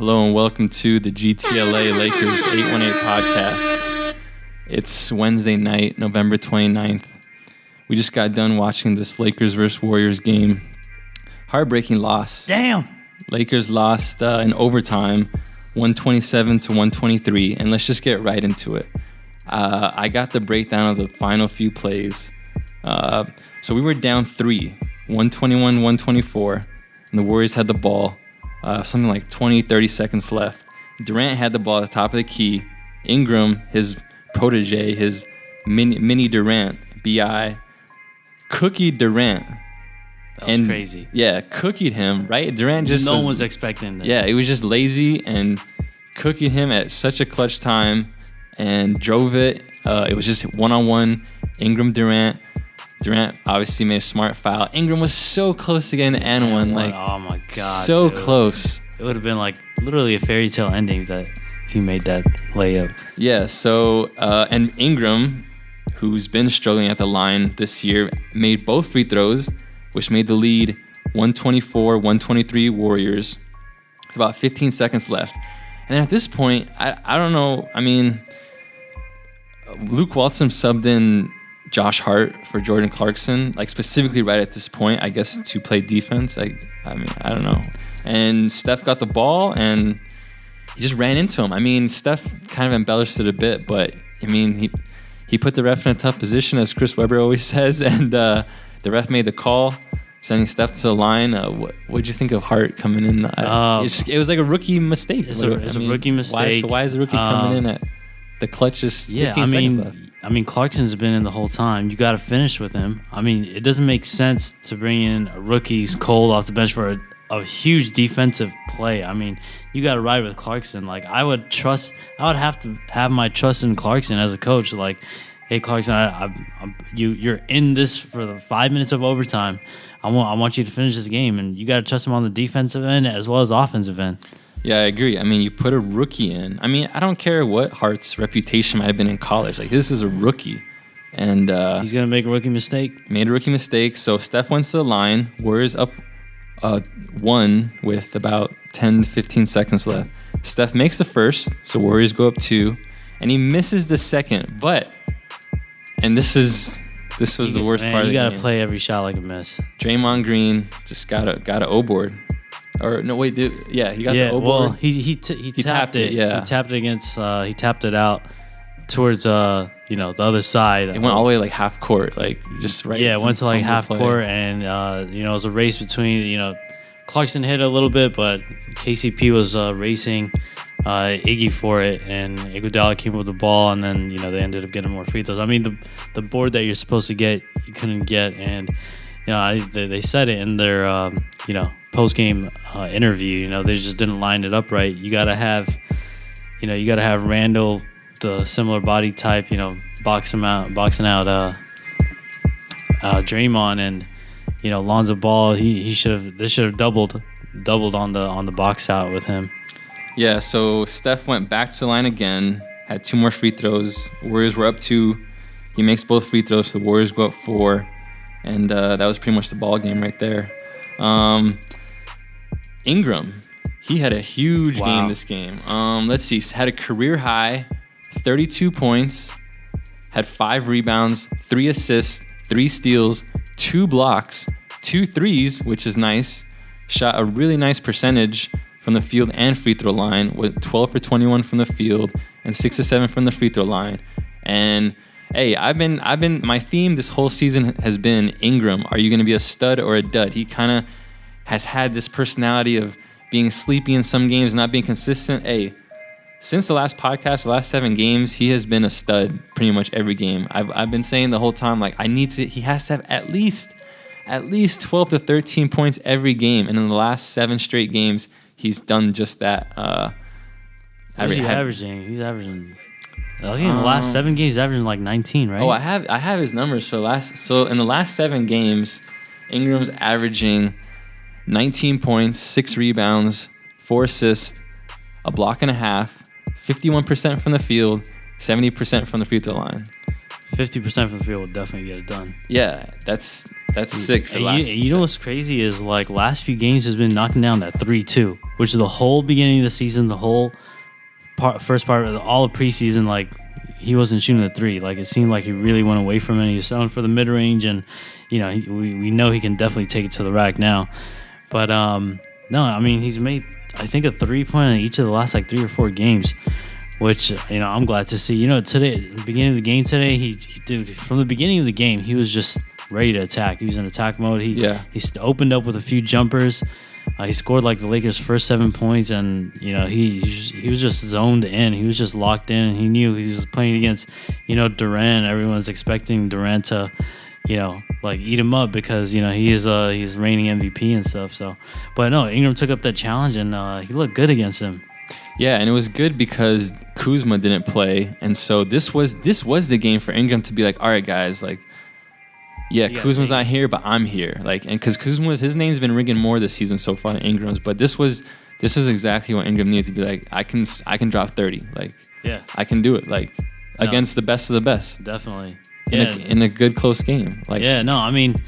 Hello and welcome to the GTLA Lakers 818 podcast. It's Wednesday night, November 29th. We just got done watching this Lakers versus Warriors game. Heartbreaking loss. Damn. Lakers lost in overtime, 127 to 123, and let's just get right into it. I got the breakdown of the final few plays. So we were down 3, 121, 124, and the Warriors had the ball. Something like 20, 30 seconds left. Durant had the ball at the top of the key. Ingram, his protege, his mini Durant, B.I., cookied Durant. That was crazy. Yeah, cookied him, right? Durant just No one's expecting this. Yeah, he was just lazy and cookied him at such a clutch time and drove it. It was just one-on-one, Ingram, Durant. Durant obviously made a smart foul. Ingram was so close to getting the and one. Like, oh my God. So dude. close. It would have been like literally a fairy tale ending that if he made that layup. Yeah, so, and Ingram, who's been struggling at the line this year, made both free throws, which made the lead 124-123 Warriors with about 15 seconds left. And then at this point, I don't know. I mean, Luke Walton subbed in Josh Hart for Jordan Clarkson, like specifically right at this point, I guess, to play defense. I mean, I don't know. And Steph got the ball, and he just ran into him. I mean, Steph kind of embellished it a bit, but, I mean, he put the ref in a tough position, as Chris Webber always says, and the ref made the call, sending Steph to the line. What'd you think of Hart coming in? It was like a rookie mistake. It's a rookie mistake. Why is the rookie coming in at the clutchest 15 seconds left? I mean, Clarkson's been in the whole time. You got to finish with him. I mean, it doesn't make sense to bring in a rookie who's cold off the bench for a huge defensive play. I mean, you got to ride with Clarkson. Like, I would have to have my trust in Clarkson as a coach. Like, hey, Clarkson, you're in this for the 5 minutes of overtime. I want you to finish this game, and you got to trust him on the defensive end as well as offensive end. Yeah, I agree. I mean, you put a rookie in. I mean, I don't care what Hart's reputation might have been in college. Like, this is a rookie. And he's going to make a rookie mistake. Made a rookie mistake. So Steph went to the line. Warriors up 1 with about 10 to 15 seconds left. Steph makes the first, so Warriors go up 2. And he misses the second. And this was the worst part of the game. You got to play every shot like a miss. Draymond Green just got a O-board. Or no, wait, dude. Yeah, he got the O-board. Well, he tapped it. Yeah, he tapped it against. He tapped it out towards the other side. It went all the way like half court, like just right. Yeah, it went to like half court, and it was a race between. Clarkson hit a little bit, but KCP was racing Iggy for it, and Iguodala came with the ball, and then they ended up getting more free throws. I mean, the board that you're supposed to get, you couldn't get, and they said it in their post-game interview. They just didn't line it up right. You gotta have Randall, the similar body type, boxing out Draymond, and Lonzo Ball. This should have doubled on the box out with him. Yeah. So Steph went back to the line again, had 2 more free throws. Warriors were up 2. He makes both free throws. So the Warriors go up 4, and that was pretty much the ball game right there. Ingram, he had a huge game this game. Let's see, had a career high, 32 points, had 5 rebounds, 3 assists, 3 steals, 2 blocks, 2 threes, which is nice. Shot a really nice percentage from the field and free throw line with 12 for 21 from the field and 6 to 7 from the free throw line. And hey, my theme this whole season has been Ingram. Are you going to be a stud or a dud? He kind of has had this personality of being sleepy in some games, not being consistent. Hey, since the last podcast, the last 7 games, he has been a stud pretty much every game. I've been saying the whole time, like, he has to have at least 12 to 13 points every game. And in the last 7 straight games, he's done just that. What is he averaging? He's averaging, I think in the last 7 games, he's averaging like 19, right? Oh, I have his numbers for So in the last 7 games, Ingram's averaging 19 points, 6 rebounds, 4 assists, a block and a half, 51% from the field, 70% from the free throw line. 50% from the field would definitely get it done. Yeah, that's That's sick. For you know what's crazy is like last few games has been knocking down that 3-2, which is the whole beginning of the season, the whole first part of all of preseason. Like he wasn't shooting the 3. Like it seemed like he really went away from it. He was selling for the mid range, and we know he can definitely take it to the rack now. But no, I mean he's made I think a 3-pointer in each of the last like 3 or 4 games, which I'm glad to see. Today, at the beginning of the game today, from the beginning of the game, he was just ready to attack. He was in attack mode. He opened up with a few jumpers. He scored like the Lakers' first 7 points, and he was just zoned in. He was just locked in, and he knew he was playing against Durant. Everyone's expecting Durant to like eat him up because he's reigning MVP and stuff. So, but no, Ingram took up that challenge, and he looked good against him. Yeah, and it was good because Kuzma didn't play, and so this was the game for Ingram to be like, all right, guys, like, yeah, Kuzma's not here, but I'm here, like, and because his name's been ringing more this season so far than Ingram's, but this was exactly what Ingram needed to be like. I can drop 30, like, yeah, I can do it, like, against the best of the best, definitely, in a good close game, like, yeah, no, I mean.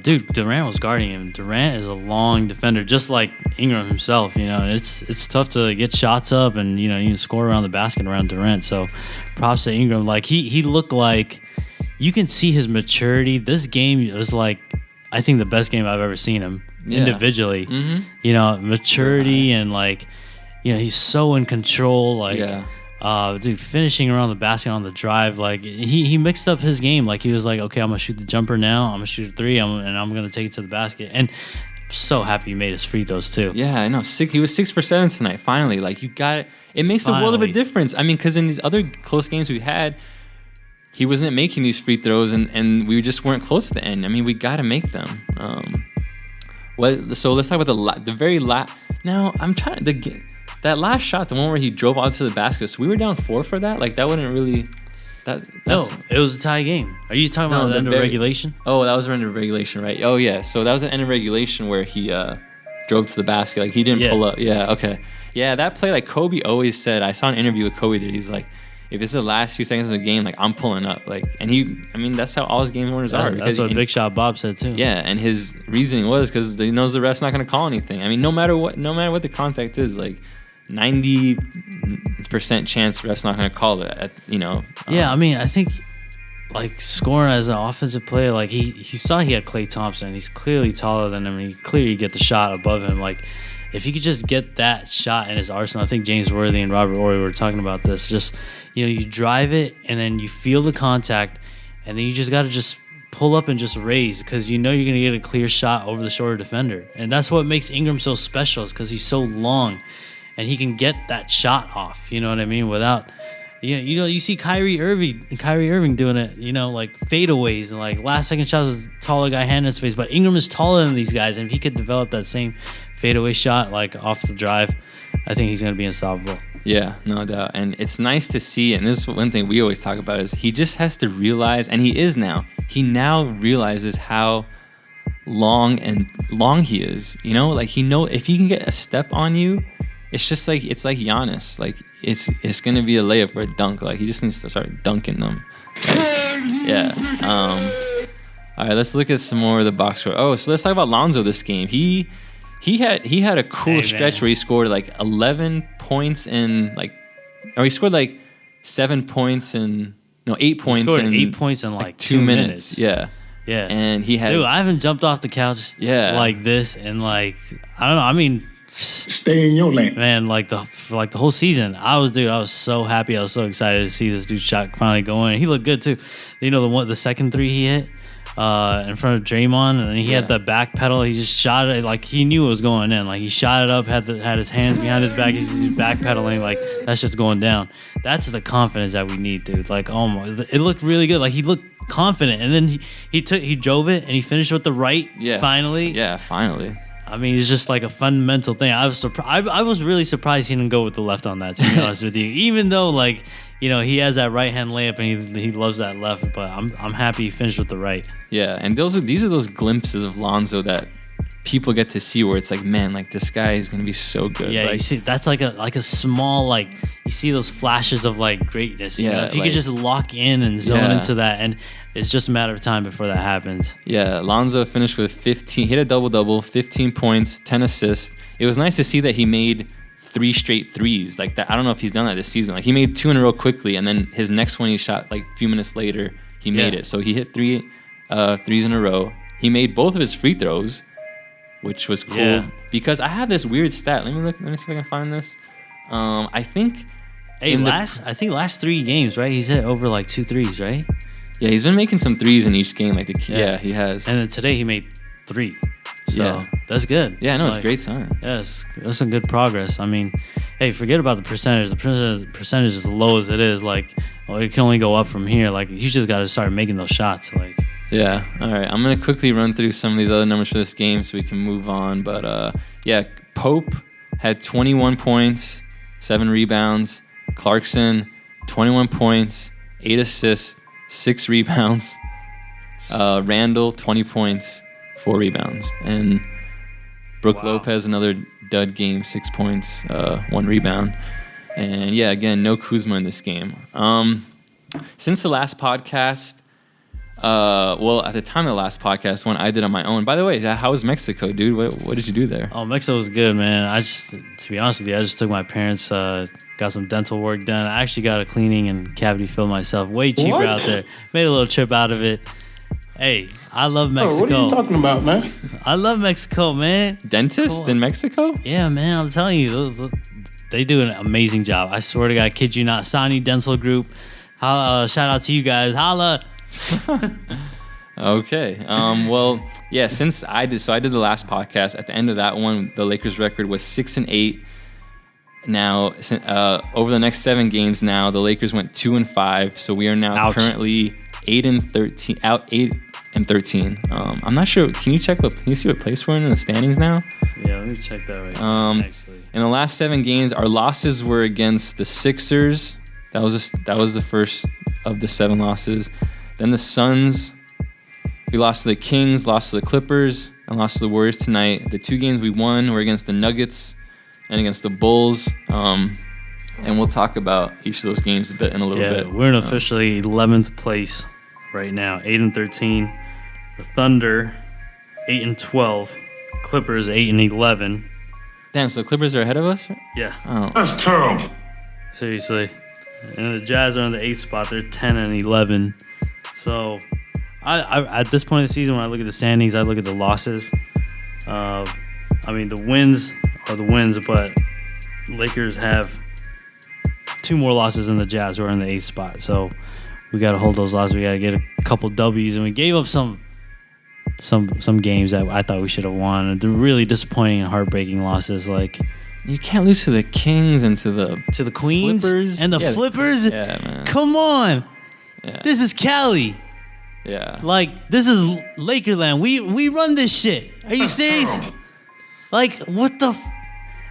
Dude, Durant was guarding him. Durant is a long defender, just like Ingram himself. It's tough to get shots up and even score around the basket around Durant. So, props to Ingram. Like he looked like you can see his maturity. This game was like I think the best game I've ever seen him individually. Mm-hmm. Maturity and like he's so in control. Like. Yeah. Dude, finishing around the basket on the drive, like he mixed up his game. Like he was like, okay, I'm gonna shoot the jumper now. I'm gonna shoot a 3, and I'm gonna take it to the basket. And I'm so happy he made his free throws too. Yeah, I know. He was 6 for 7 tonight. Finally, like you got it. It makes a world of a difference. I mean, because in these other close games we had, he wasn't making these free throws, and we just weren't close to the end. I mean, we got to make them. So let's talk about the very last. Now I'm trying to that last shot, the one where he drove onto the basket. So we were down 4 for that. Like that wouldn't really. No, it was a tie game. Are you talking about the end of regulation? Oh, that was the end of regulation, right? Oh yeah. So that was the end of regulation where he drove to the basket. Like he didn't pull up. Yeah. Okay. Yeah, that play. Like Kobe always said. I saw an interview with Kobe. He's like, if it's the last few seconds of the game, like I'm pulling up. Like, and that's how all his game winners are. That's what Big Shot Bob said too. Yeah, and his reasoning was because he knows the ref's not going to call anything. I mean, no matter what the contact is, like. 90% chance ref's not going to call it. Yeah, I mean, I think like scoring as an offensive player, like he saw he had Klay Thompson. He's clearly taller than him, and he clearly get the shot above him. Like if he could just get that shot in his arsenal, I think James Worthy and Robert Horry were talking about this. Just you drive it, and then you feel the contact, and then you just got to just pull up and just raise because you're going to get a clear shot over the shorter defender, and that's what makes Ingram so special. Is because he's so long. And he can get that shot off, you know what I mean? Without, you see Kyrie Irving doing it, like fadeaways and like last second shots was a taller guy hand in his face. But Ingram is taller than these guys, and if he could develop that same fadeaway shot like off the drive, I think he's going to be unstoppable. Yeah, no doubt. And it's nice to see, and this is one thing we always talk about is he just has to realize, and he now realizes how long he is. Like if he can get a step on you. It's just like Giannis. Like it's gonna be a layup or a dunk. Like he just needs to start dunking them. Yeah. All right, let's look at some more of the box score. Oh, so let's talk about Lonzo this game. He had a cool stretch where he scored like 11 points or he scored like 7 points and 8 points. He scored 8 points in like 2 minutes. Yeah. Yeah. And he had. Dude, I haven't jumped off the couch. Like this and like I don't know. I mean. Stay in your lane, man. Like the whole season, I was so happy. I was so excited to see this dude shot finally going. He looked good too. The second 3 he hit in front of Draymond, and he had the back pedal. He just shot it like he knew it was going in. Like he shot it up, had his hands behind his back. He's back pedaling like that's just going down. That's the confidence that we need, dude. Like oh my, it looked really good. Like he looked confident, and then he drove it and he finished with the right. Yeah, finally. Yeah, finally. I mean, it's just like a fundamental thing. I was really surprised he didn't go with the left on that, to be honest with you. Even though, like, he has that right hand layup and he loves that left, but I'm happy he finished with the right. Yeah, and these are those glimpses of Lonzo that people get to see where it's like, man, like this guy is gonna be so good. Yeah, like, you see, that's like a small, like, you see those flashes of like greatness. You know? If you could just lock in and zone into that, and it's just a matter of time before that happens. Yeah, Lonzo finished with 15. Hit a double-double, 15 points, 10 assists. It was nice to see that he made 3 straight threes like that. I don't know if he's done that this season. Like he made 2 in a row quickly, and then his next one he shot like a few minutes later. He made it. So he hit 3 threes in a row. He made both of his free throws, which was cool. Yeah. Because I have this weird stat. Let me look. Let me see if I can find this. I think. I think last 3 games, right? He's hit over like 2 threes, right? Yeah, he's been making some threes in each game. Like he has. And then today he made 3. So that's good. Yeah, no, it's a great sign. Yes, that's some good progress. I mean, hey, forget about the percentage. The percentage is as low as it is. Like, it can only go up from here. Like, you just got to start making those shots. Like, yeah. All right. I'm gonna quickly run through some of these other numbers for this game so we can move on. But Pope had 21 points, 7 rebounds. Clarkson, 21 points, 8 assists, 6 rebounds. Randall, 20 points, 4 rebounds. And Brook Lopez, another dud game, 6 points, 1 rebound. And yeah, again, no Kuzma in this game. Since the last podcast, at the time of the last podcast, one I did on my own. By the way, how was Mexico, dude? What did you do there? Oh, Mexico was good, man. To be honest with you, I just took my parents, got some dental work done. I actually got a cleaning and cavity fill myself. Way cheaper out there. Made a little trip out of it. Hey, I love Mexico. What are you talking about, man? I love Mexico, man. Dentist in Mexico? Yeah, man. I'm telling you, they do an amazing job. I swear to God, I kid you not. Sani Dental Group. Shout out to you guys. Holla. Okay. Since I did the last podcast, at the end of that one, the Lakers record was 6-8. Now, over the next 7 games now, the Lakers went 2-5. So we are now currently 8-13, out 8-13. I'm not sure. Can you see what place we're in the standings now? Yeah, let me check that right now, actually. In the last 7 games, our losses were against the Sixers. That was the first of the 7 losses. Then the Suns. We lost to the Kings, lost to the Clippers, and lost to the Warriors tonight. The 2 games we won were against the Nuggets and against the Bulls. And we'll talk about each of those games in a little bit. We're in officially 11th place right now, 8-13. The Thunder, 8-12. Clippers, 8-11. Damn, so the Clippers are ahead of us? Yeah. Oh. That's terrible. Seriously. And the Jazz are on the 8th spot. They're 10-11. So, I at this point in the season, when I look at the standings, I look at the losses. The wins are the wins, but Lakers have 2 more losses than the Jazz, who are in the 8th spot. So, we got to hold those losses. We got to get a couple W's, and we gave up some games that I thought we should have won. They're really disappointing and heartbreaking losses. Like, you can't lose to the Kings and to the Queens Flippers. And the Flippers. Yeah, man. Come on. Yeah. This is Cali. Yeah. Like, this is Lakerland. We run this shit. Are you serious? Like, what the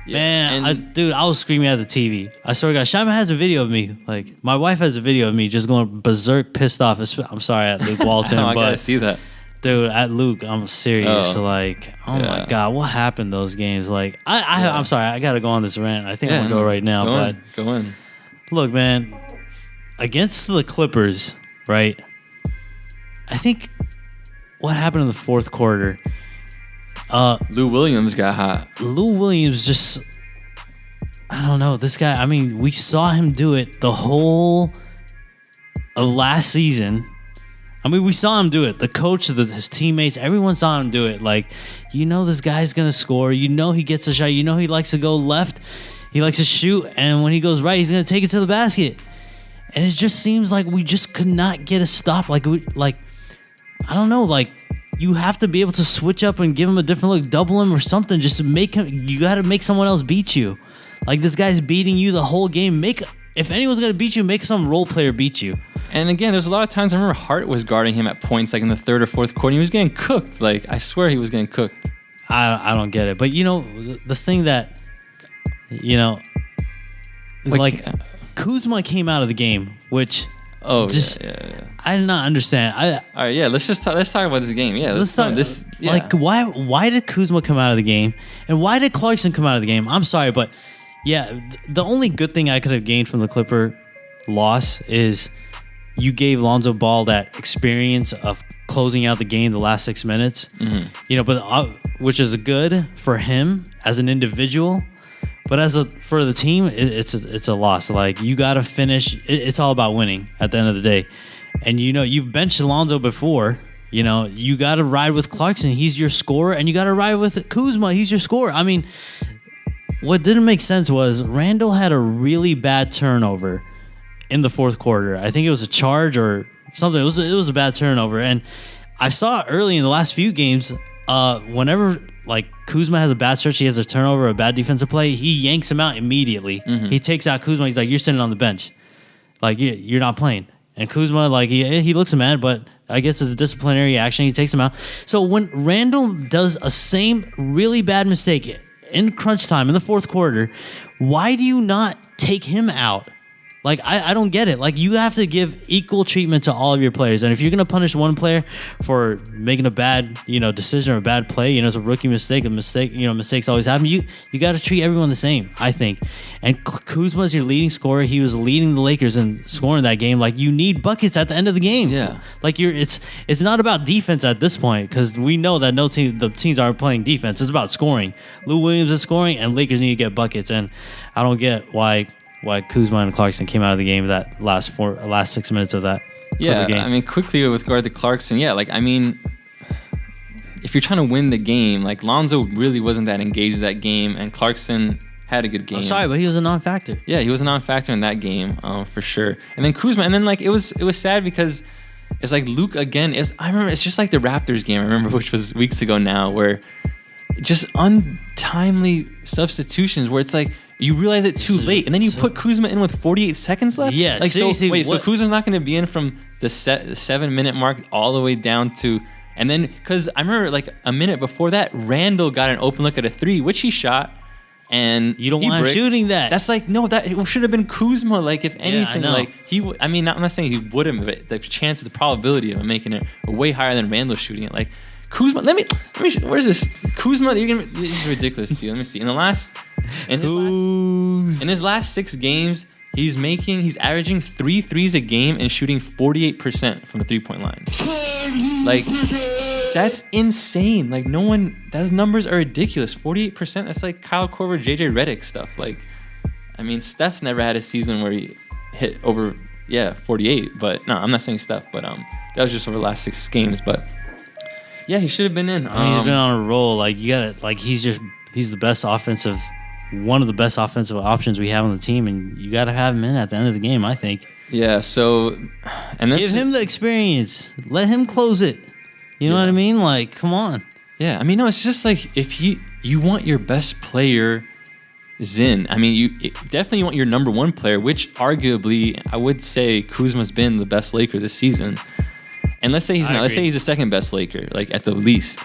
man, I was screaming at the TV. I swear to God, Shima has a video of me. Like, my wife has a video of me just going berserk, pissed off. I'm sorry at Luke Walton, I but gotta see that. Dude, at Luke, I'm serious. Oh. Like, my God, what happened those games? Like, I'm sorry, I gotta go on this rant. I think I'm gonna go right now. Go in. Look, man, against the Clippers, right? I think what happened in the 4th quarter. Lou Williams got hot. Lou Williams just, I don't know. This guy, I mean, we saw him do it the whole of last season. I mean, we saw him do it. The coach, his teammates, everyone saw him do it. Like, this guy's going to score. He gets a shot. He likes to go left. He likes to shoot. And when he goes right, he's going to take it to the basket. And it just seems like we just could not get a stop. Like, I don't know. Like, you have to be able to switch up and give him a different look, double him or something, just to make him. You got to make someone else beat you. Like, this guy's beating you the whole game. If anyone's going to beat you, make some role player beat you. And again, there's a lot of times I remember Hart was guarding him at points like in the 3rd or 4th quarter. He was getting cooked. Like, I swear he was getting cooked. I don't get it. But, the thing that, Kuzma came out of the game, which Oh, just yeah. I did not understand. All right, yeah. Let's talk about this game. Yeah, let's talk this. Yeah. Like, why did Kuzma come out of the game, and why did Clarkson come out of the game? I'm sorry, but yeah, the only good thing I could have gained from the Clipper loss is you gave Lonzo Ball that experience of closing out the game the last 6 minutes. Mm-hmm. But which is good for him as an individual. But for the team, it's a loss. Like, you got to finish. It's all about winning at the end of the day. And, you've benched Alonzo before. You got to ride with Clarkson. He's your scorer. And you got to ride with Kuzma. He's your scorer. I mean, what didn't make sense was Randall had a really bad turnover in the fourth quarter. I think it was a charge or something. It was a bad turnover. And I saw early in the last few games, whenever like Kuzma has a bad stretch, he has a turnover, a bad defensive play, he yanks him out immediately. Mm-hmm. He takes out Kuzma. He's like, "You're sitting on the bench, like you're not playing." And Kuzma, like he looks mad, but I guess it's a disciplinary action. He takes him out. So when Randall does a same really bad mistake in crunch time in the fourth quarter, why do you not take him out? Like, I don't get it. Like, you have to give equal treatment to all of your players. And if you're going to punish one player for making a bad, decision or a bad play, it's a rookie mistake. Mistakes always happen. You got to treat everyone the same, I think. And Kuzma's your leading scorer. He was leading the Lakers in scoring that game. Like, you need buckets at the end of the game. Yeah. Like, it's not about defense at this point, because we know that the teams aren't playing defense. It's about scoring. Lou Williams is scoring, and Lakers need to get buckets. And I don't get why Kuzma and Clarkson came out of the game that last 6 minutes of that. Yeah, game. I mean, quickly with regard to Clarkson, yeah, like, I mean, if you're trying to win the game, like, Lonzo really wasn't that engaged in that game, and Clarkson had a good game. I'm sorry, but he was a non-factor. Yeah, he was a non-factor in that game, for sure. And then Kuzma, and then, like, it was sad because it's like Luke again. I remember it's just like the Raptors game, I remember, which was weeks ago now, where just untimely substitutions where it's like, you realize it too late, and then you put Kuzma in with 48 seconds left? Yeah, like, seriously. So Kuzma's not going to be in from the 7-minute mark all the way down to... And then, because I remember, like, a minute before that, Randall got an open look at a 3, which he shot, and you don't want him shooting that. That's like, no, it should have been Kuzma, like, if anything. Yeah, like, I'm not saying he wouldn't, but the chances, the probability of him making it are way higher than Randall shooting it. Like, Kuzma, let me. Where's this Kuzma? This is ridiculous to you. Let me see. In his last 6 games, he's averaging 3 threes a game and shooting 48% from the 3-point line. Like, that's insane. Like, those numbers are ridiculous. 48%. That's like Kyle Korver, JJ Redick stuff. Like, I mean, Steph's never had a season where he hit over 48. But no, I'm not saying Steph. But that was just over the last 6 games. But yeah, he should have been in. He's been on a roll. Like, you got to, like, he's the best one of the best offensive options we have on the team, and you got to have him in at the end of the game, I think. Yeah. So, and give him the experience. Let him close it. You know what I mean? Like, come on. Yeah. I mean, no, it's just like, if you want your best player in. I mean, you definitely want your number 1 player, which arguably I would say Kuzma's been the best Laker this season. And let's say he's not. Let's say he's the second best Laker, like, at the least.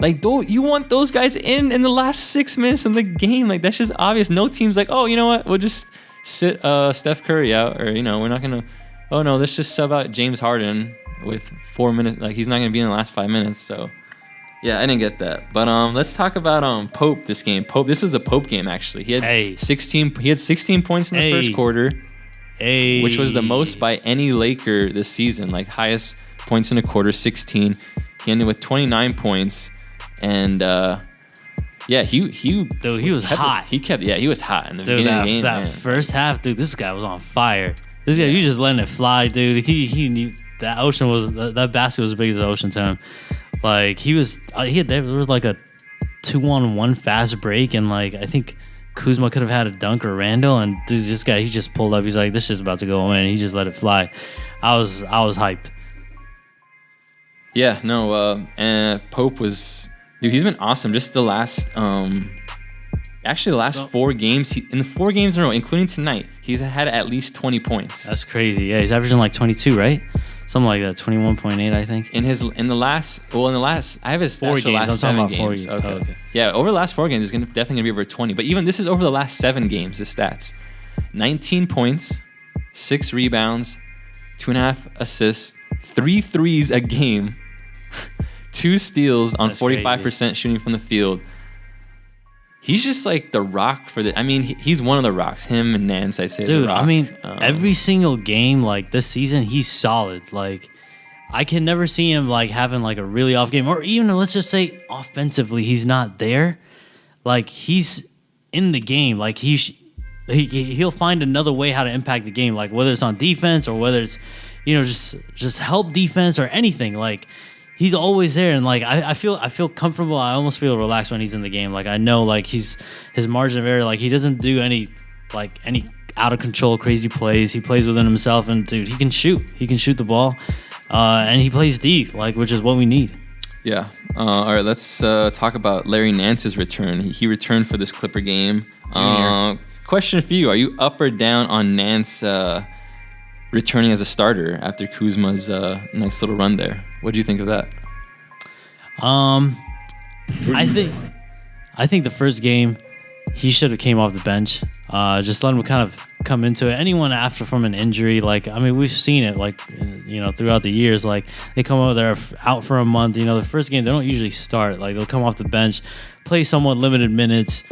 Like, you want those guys in the last 6 minutes of the game. Like, that's just obvious. No team's like, oh, you know what? We'll just sit Steph Curry out, or, we're not gonna. Oh no, let's just sub out James Harden with 4 minutes. Like, he's not gonna be in the last 5 minutes. So, yeah, I didn't get that. But let's talk about Pope this game. This was a Pope game actually. He had 16. He had 16 points in the first quarter, which was the most by any Laker this season. Like, highest points in a quarter, 16. He ended with 29 points, and he was hot. He was hot in the beginning of the game. That first half, dude, this guy was on fire. This guy, you just letting it fly, dude. He knew that basket was as big as the ocean to him. Like, there was like a 2-on-1 fast break, and like, I think Kuzma could have had a dunk or Randall, and dude, this guy, he just pulled up. He's like, this shit's about to go in. He just let it fly. I was hyped. Yeah, no, and Pope was, dude, he's been awesome. Just the last, actually the last 4 games, in the 4 games in a row, including tonight, he's had at least 20 points. That's crazy. Yeah, he's averaging like 22, right? Something like that, 21.8, I think. I have his 4 games. Last I'm 7 talking about games. 4 games. Okay. Yeah, over the last 4 games, he's definitely gonna be over 20. But even this is over the last 7 games. The stats: 19 points, 6 rebounds, 2.5 assists, 3 threes a game, 2 steals on 45% shooting from the field. He's just like the rock for the. I mean, he's one of the rocks. Him and Nance, I'd say, is a rock. I mean, every single game like this season, he's solid. Like, I can never see him like having like a really off game, or even let's just say offensively, he's not there. Like, he's in the game. Like, he'll find another way how to impact the game. Like, whether it's on defense or whether it's, just help defense or anything. Like, he's always there, and like I feel comfortable. I almost feel relaxed when he's in the game. Like, I know like his margin of error. Like, he doesn't do any out of control crazy plays. He plays within himself, and dude, he can shoot. He can shoot the ball, and he plays deep, like, which is what we need. Yeah. All right. Let's talk about Larry Nance's return. He returned for this Clipper game. Question for you: are you up or down on Nance returning as a starter after Kuzma's nice little run there? What do you think of that? I think the first game he should have came off the bench. Just let him kind of come into it. Anyone after from an injury, like, I mean, we've seen it, like, throughout the years. Like, they come over there out for a month. The first game they don't usually start. Like, they'll come off the bench, play somewhat limited minutes,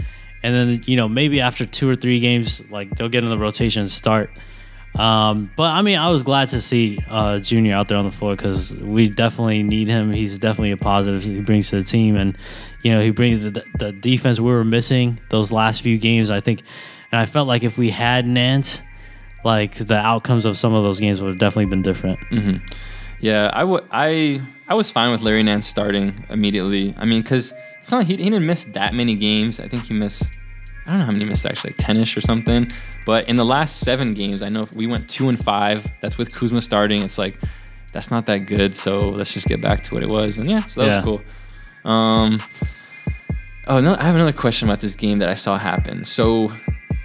and then maybe after 2 or 3 games, like, they'll get in the rotation and start. But I mean, I was glad to see Junior out there on the floor because we definitely need him. He's definitely a positive he brings to the team, and he brings the defense we were missing those last few games. I think, and I felt like if we had Nance, like, the outcomes of some of those games would have definitely been different. Mm-hmm. Yeah, I was fine with Larry Nance starting immediately. I mean, because it's not he didn't miss that many games. I think he missed, I don't know how many he missed, actually, like 10-ish or something. But in the last 7 games, I know we went 2-5. That's with Kuzma starting. It's like, that's not that good. So let's just get back to what it was. And so that was cool. No, I have another question about this game that I saw happen. So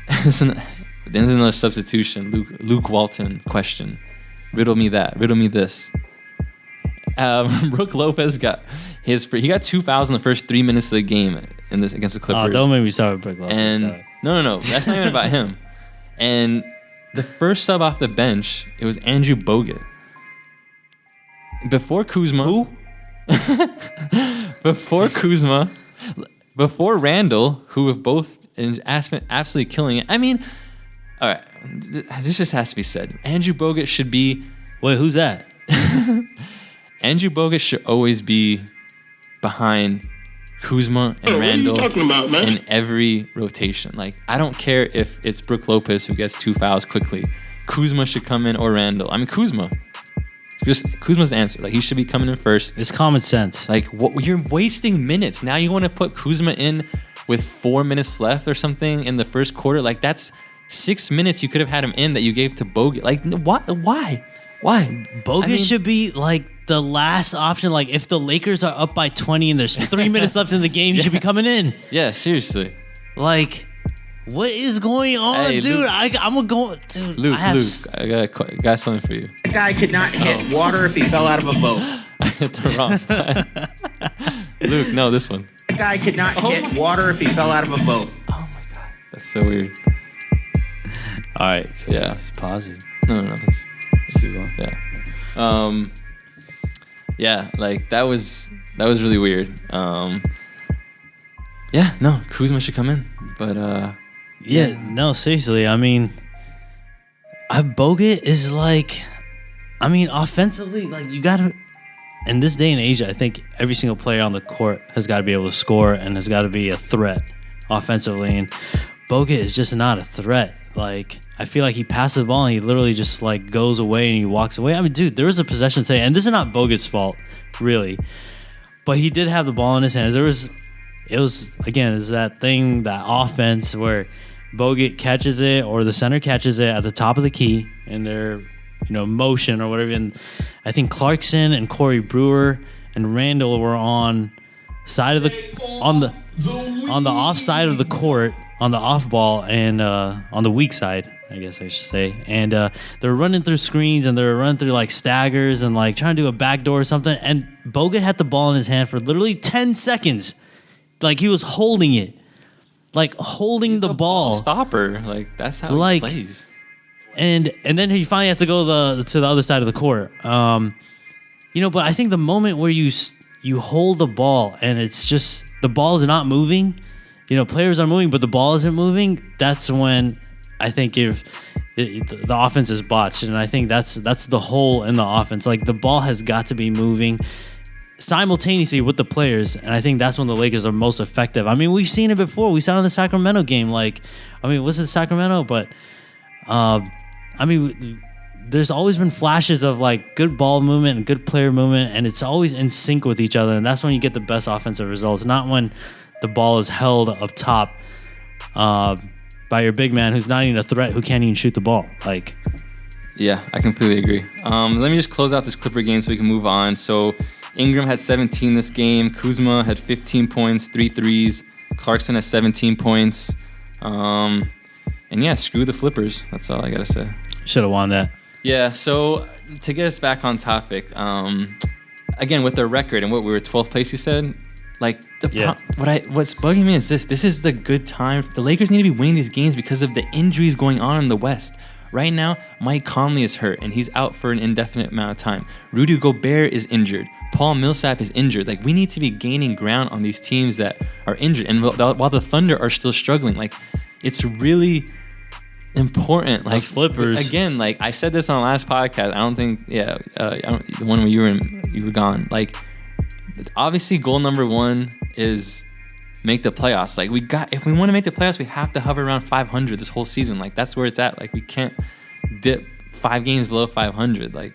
there's another substitution. Luke Walton question. Riddle me that. Riddle me this. Brook Lopez got 2 fouls in the first 3 minutes of the game against the Clippers. Oh, don't make me start with Brook Lopez. And no, that's not even about him. And the first sub off the bench, it was Andrew Bogut. Before Kuzma. Who? Before Randall, who have both absolutely killing it. I mean, all right, this just has to be said. Andrew Bogut should be... Wait, who's that? Andrew Bogut should always be behind Kuzma and Randall, what are you talking about, man? in every rotation. Like, I don't care if it's Brook Lopez who gets 2 fouls quickly. Kuzma should come in, or Randall. I mean, Kuzma's the answer. Like, he should be coming in first. It's common sense. Like, you're wasting minutes. Now you want to put Kuzma in with 4 minutes left or something in the first quarter? Like, that's 6 minutes you could have had him in that you gave to Bogut. Like, why? Bogut should be like the last option. Like, if the Lakers are up by 20 and there's 3 minutes left in the game, he should be coming in. Yeah, seriously. Like, what is going on, hey, dude? Luke, I'm gonna go, dude. Luke, I got something for you. That guy could not hit water if he fell out of a boat. I hit the wrong button. Luke, no, this one. That guy could not hit water if he fell out of a boat. Oh my god, that's so weird. All right. Yeah. Just pause it. No. Let's keep going. Yeah. Yeah, like that was really weird. Yeah, no, Kuzma should come in, but no, seriously. I mean, Bogut is like, I mean, offensively, like, you gotta. In this day and age, I think every single player on the court has got to be able to score and has got to be a threat offensively, and Bogut is just not a threat. Like, I feel like he passes the ball and he literally just like goes away and he walks away. I mean, dude, there was a possession today, and this is not Bogut's fault, really, but he did have the ball in his hands. It was that thing, that offense where Bogut catches it or the center catches it at the top of the key in their, motion or whatever. And I think Clarkson and Corey Brewer and Randall were on the off side of the court, on the off ball, and on the weak side, I guess I should say. And they're running through screens and they're running through like staggers and like trying to do a backdoor or something. And Bogut had the ball in his hand for literally 10 seconds. Like, he was holding it. Like, holding the ball. Stopper. Like, that's how he plays. and then he finally has to go to the other side of the court. But I think the moment where you hold the ball and it's just the ball is not moving, players are moving, but the ball isn't moving. That's when I think if the offense is botched, and I think that's the hole in the offense. Like the ball has got to be moving simultaneously with the players, and I think that's when the Lakers are most effective. I mean, we've seen it before. We saw it in the Sacramento game. Was it Sacramento? But there's always been flashes of like good ball movement and good player movement, and it's always in sync with each other, and that's when you get the best offensive results. Not when the ball is held up top by your big man who's not even a threat, who can't even shoot the ball. Yeah, I completely agree. Let me just close out this Clipper game so we can move on. So Ingram had 17 this game. Kuzma had 15 points, 3 threes. Clarkson has 17 points. And yeah, screw the Flippers. That's all I got to say. Should have won that. Yeah, so to get us back on topic, again, with their record and what we were 12th place, you said? What's bugging me is this is the good time. The Lakers need to be winning these games because of the injuries going on in the West. Right now, Mike Conley is hurt, and he's out for an indefinite amount of time. Rudy Gobert is injured. Paul Millsap is injured. We need to be gaining ground on these teams that are injured. And while the Thunder are still struggling, it's really important. The Flippers. Again, I said this on the last podcast. I don't think, the one where you were gone. Obviously, goal number one is make the playoffs. If we want to make the playoffs, we have to hover around 500 this whole season. That's where it's at. We can't dip 5 games below 500. It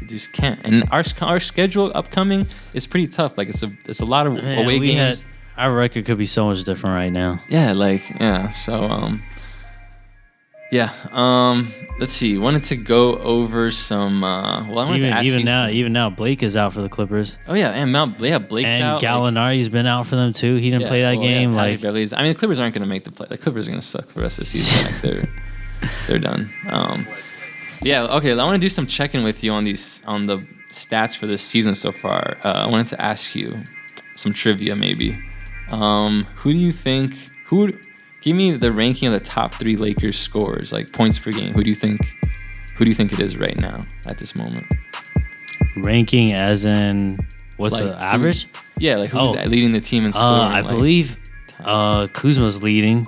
just can't. And our schedule upcoming is pretty tough. It's a lot of away games. Our record could be so much different right now. Yeah, So let's see. Wanted to go over some. I wanted to ask you. Even now, Blake is out for the Clippers. Oh yeah, and Blake's out. And Gallinari's been out for them too. He didn't play that game. The Clippers aren't going to make the play. The Clippers are going to suck for the rest of the season. They're done. Okay. I want to do some checking with you on the stats for this season so far. I wanted to ask you some trivia, maybe. Who do you think? Give me the ranking of the top 3 Lakers scorers, points per game. Who do you think it is right now at this moment? Ranking as in what's the average? Who's leading the team in scoring? I believe Kuzma's leading.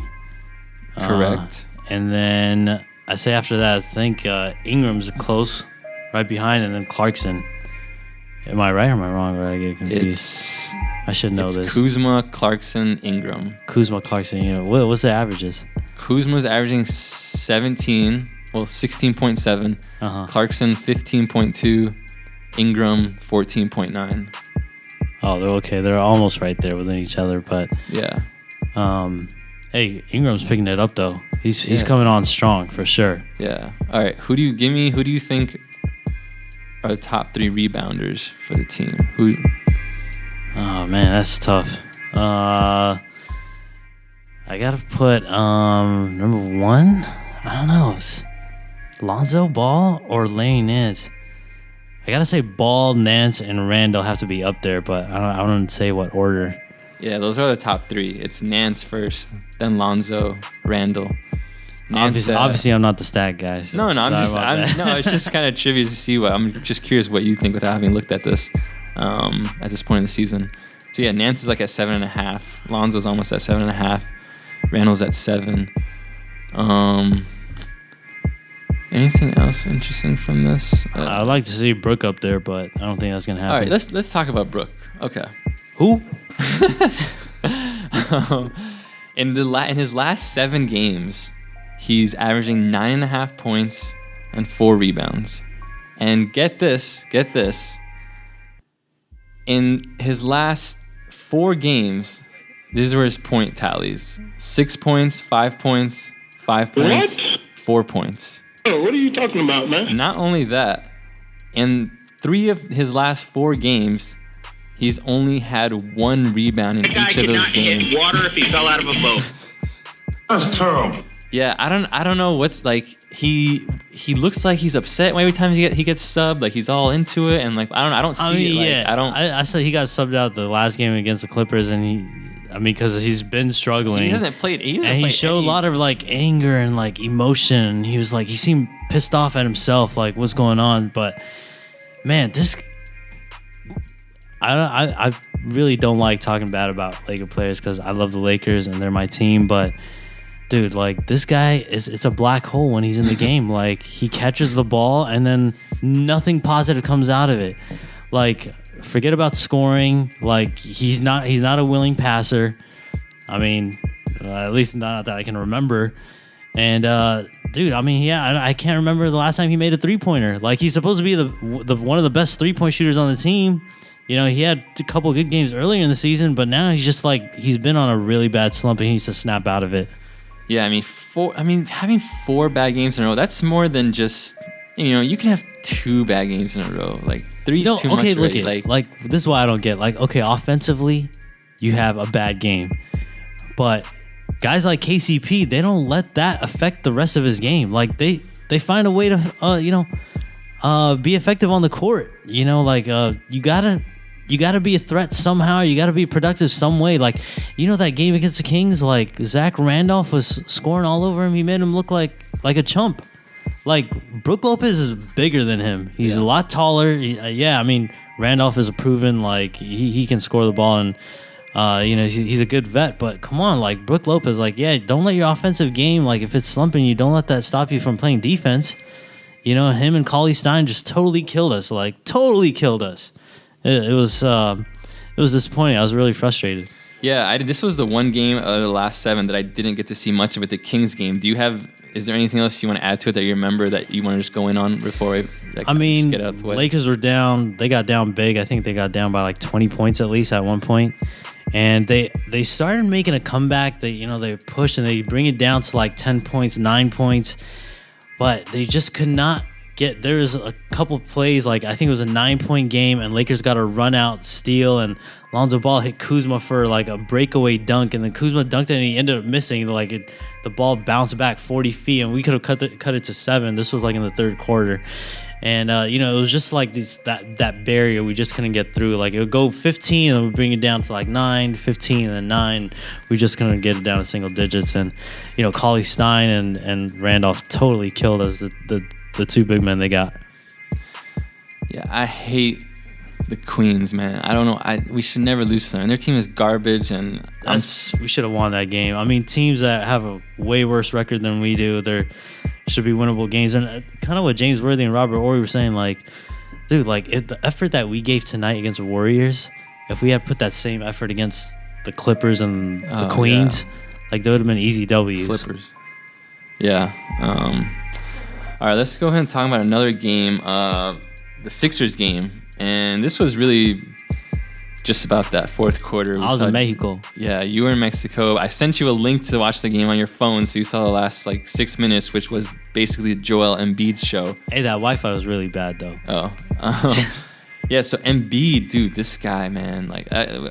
Correct. And then I say after that, I think Ingram's close, right behind, and then Clarkson. Am I right or am I wrong? Or I get confused? I should know this. Kuzma, Clarkson, Ingram. Kuzma, Clarkson. What's the averages? Kuzma's averaging 16.7. Clarkson 15.2. Ingram 14.9. Oh, they're okay. They're almost right there within each other, but yeah. Hey, Ingram's picking it up though. He's coming on strong for sure. Yeah. All right. Who do you think are the top 3 rebounders for the team? Who? Oh man, that's tough. I gotta put number 1. I don't know. It's Lonzo Ball or Larry Nance. I gotta say Ball, Nance, and Randall have to be up there, but I don't say what order. Yeah, those are the top 3. It's Nance first, then Lonzo, Randall. Nance, obviously, I'm not the stat guy. So no, it's just kind of trivia to see what. I'm just curious what you think without having looked at this at this point in the season. So yeah, Nance is at 7.5. Lonzo's almost at 7.5. Randall's at 7. Anything else interesting from this? I'd like to see Brooke up there, but I don't think that's gonna happen. All right, let's talk about Brooke. Okay. Who? In his last 7 games, he's averaging 9.5 points and 4 rebounds. And get this. In his last 4 games, these were his point tallies: 6 points, 5 points, 5 points, What? 4 points. Oh, what are you talking about, man? Not only that, in 3 of his last 4 games, he's only had 1 rebound in each of those games. Hit water if he fell out of a boat. That's terrible. Yeah, I don't know what's he looks like he's upset every time he gets subbed. He's all into it, and I don't see it. I said he got subbed out the last game against the Clippers, and I mean, because he's been struggling. He hasn't played either. And he showed a lot of like anger and like emotion. He was like, he seemed pissed off at himself, like what's going on. But man, I really don't like talking bad about Laker players because I love the Lakers and they're my team. But dude, like this guy it's a black hole when he's in the game. Like he catches the ball and then nothing positive comes out of it. Like forget about scoring. Like he's not a willing passer. I mean, at least not that I can remember. And dude, I mean, yeah, I can't remember the last time he made a 3-pointer. Like he's supposed to be the one of the best 3-point shooters on the team. You know, he had a couple of good games earlier in the season, but now he's just like he's been on a really bad slump and he needs to snap out of it. Yeah, I mean, having 4 bad games in a row, that's more than just, you know, you can have 2 bad games in a row. Like 3 is too much. Okay, look already. like this is why I don't get. Like, okay, offensively, you have a bad game, but guys like KCP, they don't let that affect the rest of his game. Like they find a way to be effective on the court. You know, like you gotta be a threat somehow. You gotta be productive some way. Like, you know that game against the Kings, like Zach Randolph was scoring all over him. He made him look like a chump. Like Brook Lopez is bigger than him. He's a lot taller. I mean Randolph is a proven like he can score the ball and you know he's a good vet. But come on, like Brook Lopez, like don't let your offensive game, like if it's slumping you, don't let that stop you from playing defense. You know, him and Cauley Stein just totally killed us. Like totally killed us. It was disappointing. I was really frustrated. Yeah, this was the one game of the last 7 that I didn't get to see much of it, the Kings game. Is there anything else you want to add to it that you remember that you want to just go in on before I mean, get out the way? Lakers were down. They got down big. I think they got down by like 20 points at least at one point. And they started making a comeback. They pushed and they bring it down to like 10 points, 9 points. But they just could not get. There was a couple plays, like I think it was a 9-point game, and Lakers got a run out steal, and Lonzo Ball hit Kuzma for like a breakaway dunk, and then Kuzma dunked it, and he ended up missing. The ball bounced back 40 feet, and we could have cut it to 7. This was like in the third quarter, and it was just like that barrier we just couldn't get through. Like it would go 15, and we bring it down to like 9, 15, and then 9. We just couldn't get it down to single digits, and Cauley Stein and Randolph totally killed us. The 2 big men they got. Yeah, I hate the Queens, man. I don't know. We should never lose to them. And their team is garbage, and we should have won that game. I mean, teams that have a way worse record than we do, there should be winnable games. And kind of what James Worthy and Robert Horry were saying, like, dude, like if the effort that we gave tonight against the Warriors, if we had put that same effort against the Clippers and the Queens, like they would have been easy W's. Clippers. Yeah. All right, let's go ahead and talk about another game, the Sixers game. And this was really just about that fourth quarter. I was in Mexico. Yeah, you were in Mexico. I sent you a link to watch the game on your phone, so you saw the last 6 minutes, which was basically Joel Embiid's show. Hey, that Wi-Fi was really bad, though. Oh. Yeah, so Embiid, dude, this guy, man.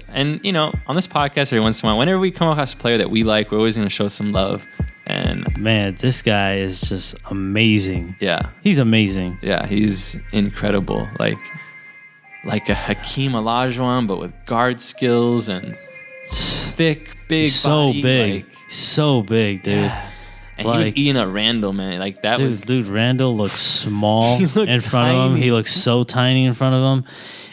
And, on this podcast every once in a while, whenever we come across a player that we like, we're always going to show some love. And man, this guy is just amazing. Yeah. He's amazing. Yeah, he's incredible. Like a Hakeem Olajuwon, but with guard skills and thick, big body. So big, dude. Yeah. And he was eating up Randall, man. Dude, Randall looks small in front of him. He looks so tiny in front of him.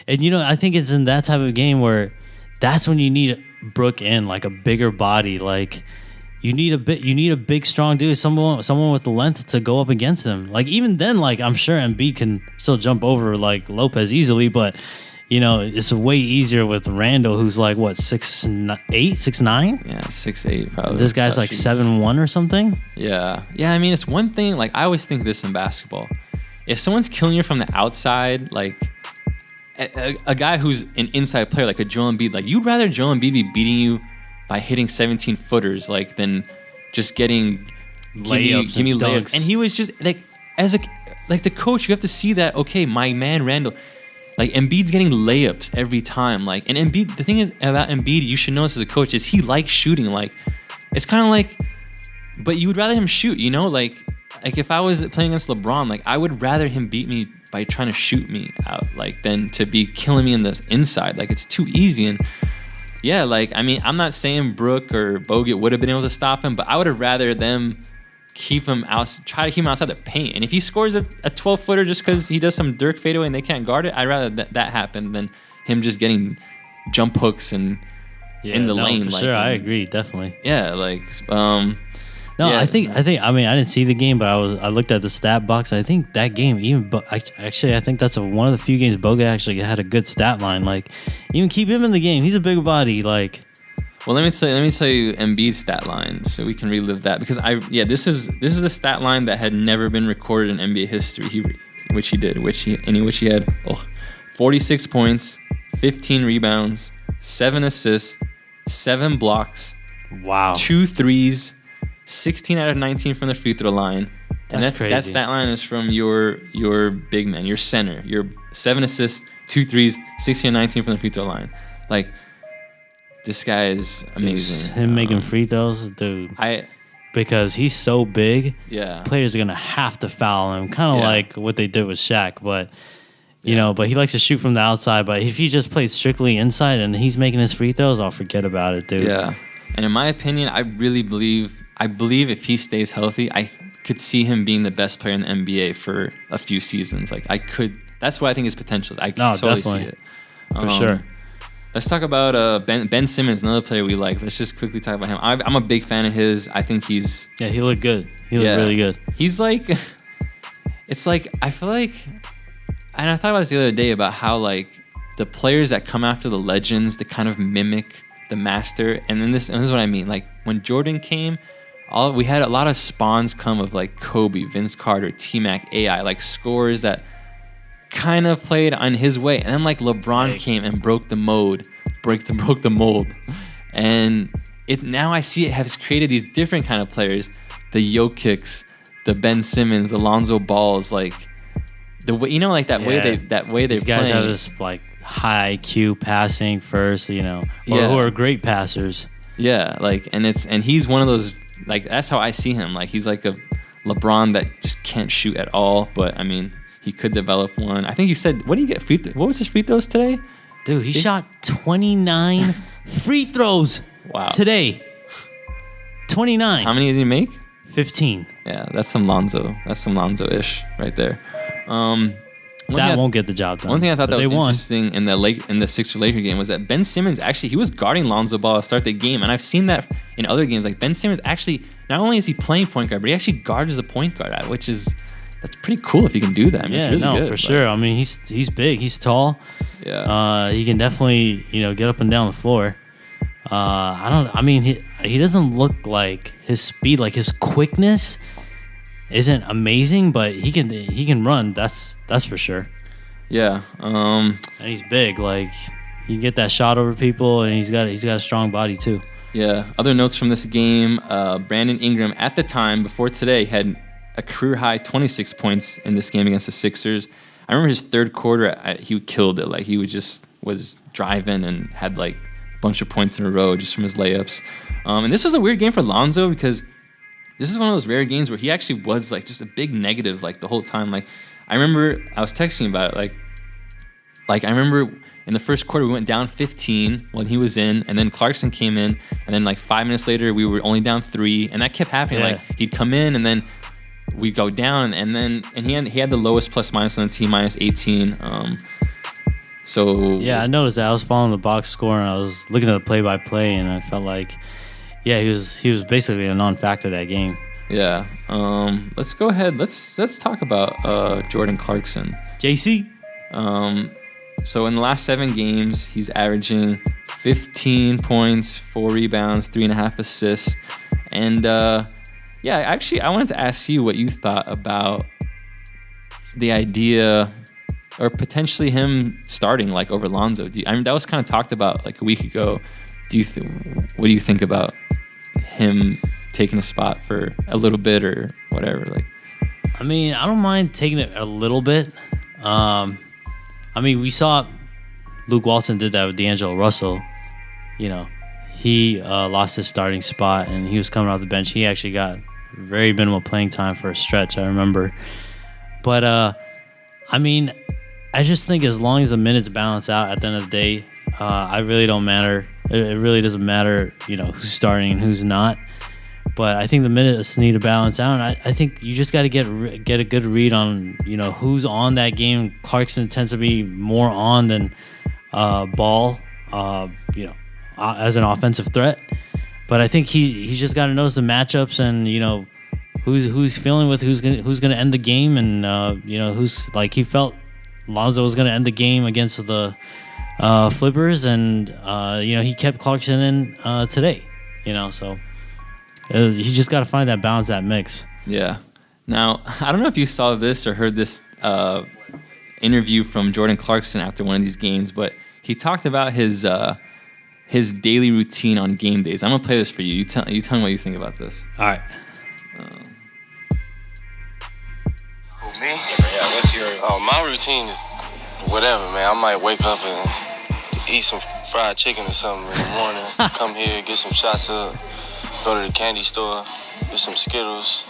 And, I think it's in that type of game where that's when you need Brook in, like a bigger body. Like, you need a big, strong dude, someone with the length to go up against him. Like, even then, like, I'm sure Embiid can still jump over, like, Lopez easily, but, it's way easier with Randall, who's like, what, 6'8", 6'9"? Yeah, 6'8", probably. This guy's like 7'1" or something? Yeah. Yeah, I mean, it's one thing, like, I always think this in basketball. If someone's killing you from the outside, like, a guy who's an inside player, like a Joel Embiid, like, you'd rather Joel Embiid be beating you by hitting 17-footers, like, than just getting layups, give me layups. And he was just, like, the coach, you have to see that, okay, my man Randall, like, Embiid's getting layups every time. Like, and Embiid, the thing is about Embiid, you should know this as a coach, is he likes shooting. Like, it's kind of like, but you would rather him shoot, Like if I was playing against LeBron, like, I would rather him beat me by trying to shoot me out, like, than to be killing me in the inside. Like, it's too easy. And Yeah, like, I mean, I'm not saying Brook or Bogut would have been able to stop him, but I would have rather them keep him out, try to keep him outside the paint. And if he scores a 12-footer just because he does some Dirk fadeaway and they can't guard it, I'd rather that happen than him just getting jump hooks and in the lane. For like, sure, I agree, definitely. Yeah, like, No, yeah. I think. I mean, I didn't see the game, but I looked at the stat box. I think that game, actually, I think that's one of the few games Bogut actually had a good stat line. Like, even keep him in the game. He's a big body. Like, well, let me tell you Embiid's stat line so we can relive that, because this is a stat line that had never been recorded in NBA history. Which he had 46 points, 15 rebounds, 7 assists, 7 blocks, wow, 2 threes, 16 out of 19 from the free throw line. And that's crazy. That stat line is from your big man, your center. Your 7 assists, 2 threes, 16 and 19 from the free throw line. Like, this guy is amazing. Him making free throws, dude. Because he's so big, players are going to have to foul him. Kind of like what they did with Shaq. But, you know, but he likes to shoot from the outside. But if he just plays strictly inside and he's making his free throws, I'll forget about it, dude. Yeah. And in my opinion, I believe if he stays healthy, I could see him being the best player in the NBA for a few seasons. Like, that's what I think his potential is. I can totally see it. For sure. Let's talk about Ben Simmons, another player we like. Let's just quickly talk about him. I'm a big fan of his. I think he's... Yeah, he looked good. He looked really good. He's like... It's like, I feel like... And I thought about this the other day about how, like, the players that come after the legends, they kind of mimic the master. And then this is what I mean. Like, when Jordan came, we had a lot of spawns come of, like, Kobe, Vince Carter, T-Mac, AI, like, scores that kind of played on his way. And then, like, LeBron came and broke the mold. And now I see it has created these different kind of players. The Jokic's, the Ben Simmons, the Lonzo Balls, like, the way, you know, like way they're These guys playing. have this, like, high IQ passing first, you know, who are great passers. Yeah, like, and he's one of those, like, that's how I see him. Like, he's like a LeBron that just can't shoot at all, but I mean, he could develop one. I think you said, what what was his free throws today? Dude, he shot 29 free throws today. 29. How many did he make? 15. Yeah, that's some Lonzo-ish right there. That won't get the job done. One thing I thought that was interesting in the Sixers-Lakers game was that Ben Simmons actually, he was guarding Lonzo Ball to start the game, and I've seen that in other games. Like, Ben Simmons actually, not only is he playing point guard, but he actually guards as a point guard, that's pretty cool if you can do that. I mean, it's really good, for sure. I mean, he's big, he's tall. Yeah. He can definitely, you know, get up and down the floor. He doesn't look like his speed, like his quickness isn't amazing, but he can run. That's for sure. Yeah. And he's big. Like, he can get that shot over people, and he's got a strong body too. Yeah. Other notes from this game: Brandon Ingram at the time before today had a career high 26 points in this game against the Sixers. I remember his third quarter, he killed it. Like, he was driving and had like a bunch of points in a row just from his layups. And this was a weird game for Lonzo because this is one of those rare games where he actually was like just a big negative like the whole time. Like, I remember I was texting about it. Like I remember in the first quarter we went down 15 when he was in, and then Clarkson came in, and then like 5 minutes later we were only down 3, and that kept happening. Yeah. Like, he'd come in and then we'd go down, and he had the lowest plus minus on the team, minus 18. So yeah, I noticed that. I was following the box score and I was looking at the play-by-play, and I felt like, yeah, he was basically a non-factor that game. Yeah. Let's go ahead. Let's talk about Jordan Clarkson. JC. So in the last 7 games, he's averaging 15 points, 4 rebounds, 3.5 assists, and yeah, actually, I wanted to ask you what you thought about the idea, or potentially him starting like over Lonzo. That was kind of talked about like a week ago. What do you think about him taking a spot for a little bit or whatever? Like, I mean, I don't mind taking it a little bit. I mean, we saw Luke Walton did that with D'Angelo Russell. You know, he lost his starting spot and he was coming off the bench. He actually got very minimal playing time for a stretch, I remember. But, I mean, I just think as long as the minutes balance out at the end of the day, I really don't matter It really doesn't matter, who's starting and who's not. But I think the minutes need to balance out. And I think you just got to get a good read on, who's on that game. Clarkson tends to be more on than Ball, as an offensive threat. But I think he's just got to notice the matchups and, who's feeling with who's gonna end the game, and who's like he felt Lonzo was gonna end the game against the Flippers, and he kept Clarkson in today. So he just got to find that balance, that mix. Yeah. Now, I don't know if you saw this or heard this interview from Jordan Clarkson after one of these games, but he talked about his daily routine on game days. I'm gonna play this for you. You tell me what you think about this. All right. Me? Yeah, what's your... my routine is whatever, man. I might wake up and eat some fried chicken or something in the morning. Come here, get some shots up, go to the candy store, get some Skittles.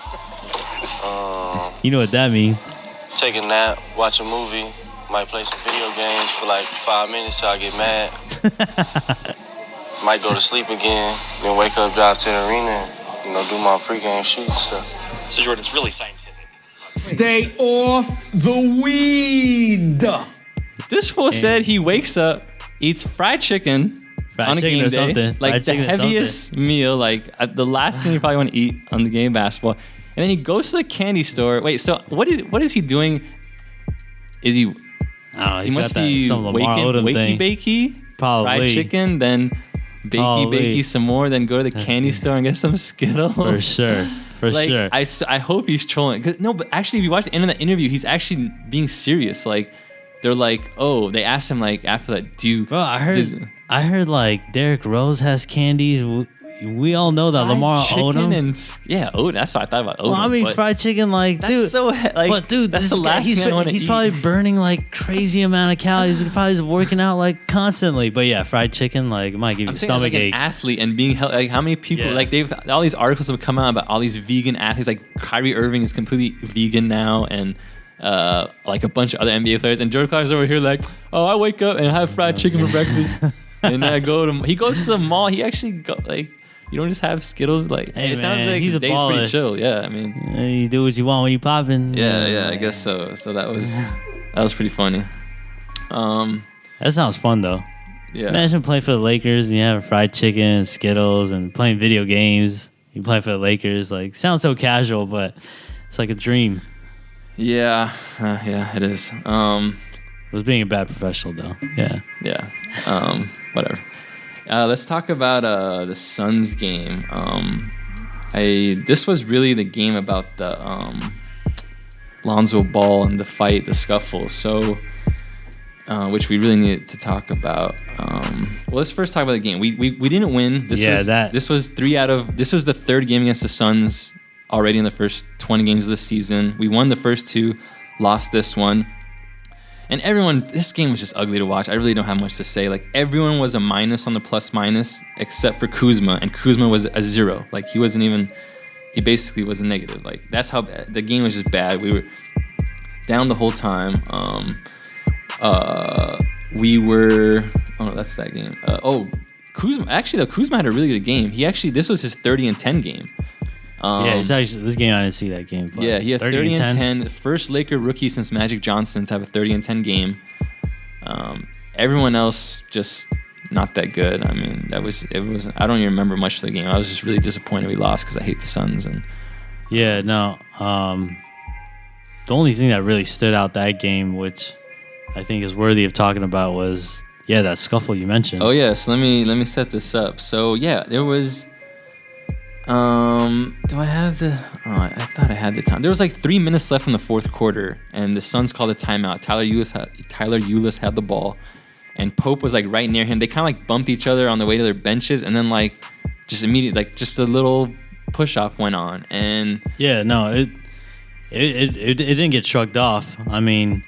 You know what that means. Take a nap, watch a movie, might play some video games for like 5 minutes till I get mad. Might go to sleep again, then wake up, drive to the arena, and, do my pregame shoot and stuff. So Jordan, it's really scientific. Stay off the weed. This fool said he wakes up, eats fried chicken on a game day, something. like the heaviest meal, like the last thing you probably want to eat on the game of basketball, and then he goes to the candy store. Wait, so what is he doing? Is he? I don't know. He must be wakey bakey, probably fried chicken, then bakey bakey some more, then go to the candy store and get some Skittles. For sure. For sure. I hope he's trolling. No, but actually, if you watch the end of the interview, he's actually being serious. Like, they're like, oh, they asked him, like, after that, do you... Bro, I heard, like, Derrick Rose has candies. We all know that Lamar Odom. That's what I thought about Odom. Well, I mean, fried chicken, like, that's dude. So, like, but, dude, that's the last thing I want to eat. He's probably burning, like, crazy amount of calories. He's probably working out, like, constantly. But, yeah, fried chicken, like, it might give you stomach ache. An athlete and being healthy. Like, how many people, like, all these articles have come out about all these vegan athletes. Like, Kyrie Irving is completely vegan now, and like a bunch of other NBA players. And Jordan Clarkson's over here like, oh, I wake up and have fried chicken for breakfast. And then he goes to the mall. He actually you don't just have Skittles. Like, hey, it sounds like he's his a day's baller. pretty chill. Yeah, I mean, you do what you want when you popping. Yeah, I guess so. So that was pretty funny. That sounds fun though. Yeah. Imagine playing for the Lakers and you have fried chicken and Skittles and playing video games. You play for the Lakers. Like, sounds so casual, but it's like a dream. Yeah, it is. It was being a bad professional though. Yeah. Whatever. Let's talk about the Suns game. This was really the game about the Lonzo Ball and the fight, the scuffle. So, which we really needed to talk about. Well, let's first talk about the game. We didn't win. This was the third game against the Suns already in the first 20 games of the season. We won the first two, lost this one. And this game was just ugly to watch. I really don't have much to say. Like, everyone was a minus on the plus minus except for Kuzma, and Kuzma was a zero. Like, he basically was a negative. Like, that's how bad. The game was just bad. We were down the whole time. That's that game. Kuzma. Kuzma had a really good game. This was his 30-10 game. It's actually this game. I didn't see that game. Yeah, he had 30 and 10. First Laker rookie since Magic Johnson to have a 30 and 10 game. Everyone else just not that good. I mean, it was. I don't even remember much of the game. I was just really disappointed we lost because I hate the Suns. And the only thing that really stood out that game, which I think is worthy of talking about, was that scuffle you mentioned. Oh yes, let me set this up. So there was. Do I have the... Oh, I thought I had the time. There was like 3 minutes left in the fourth quarter, and the Suns called a timeout. Tyler Ulis had the ball, and Pope was like right near him. They kind of like bumped each other on the way to their benches, and then like just immediately, like just a little push-off went on. And it didn't get shrugged off. I mean,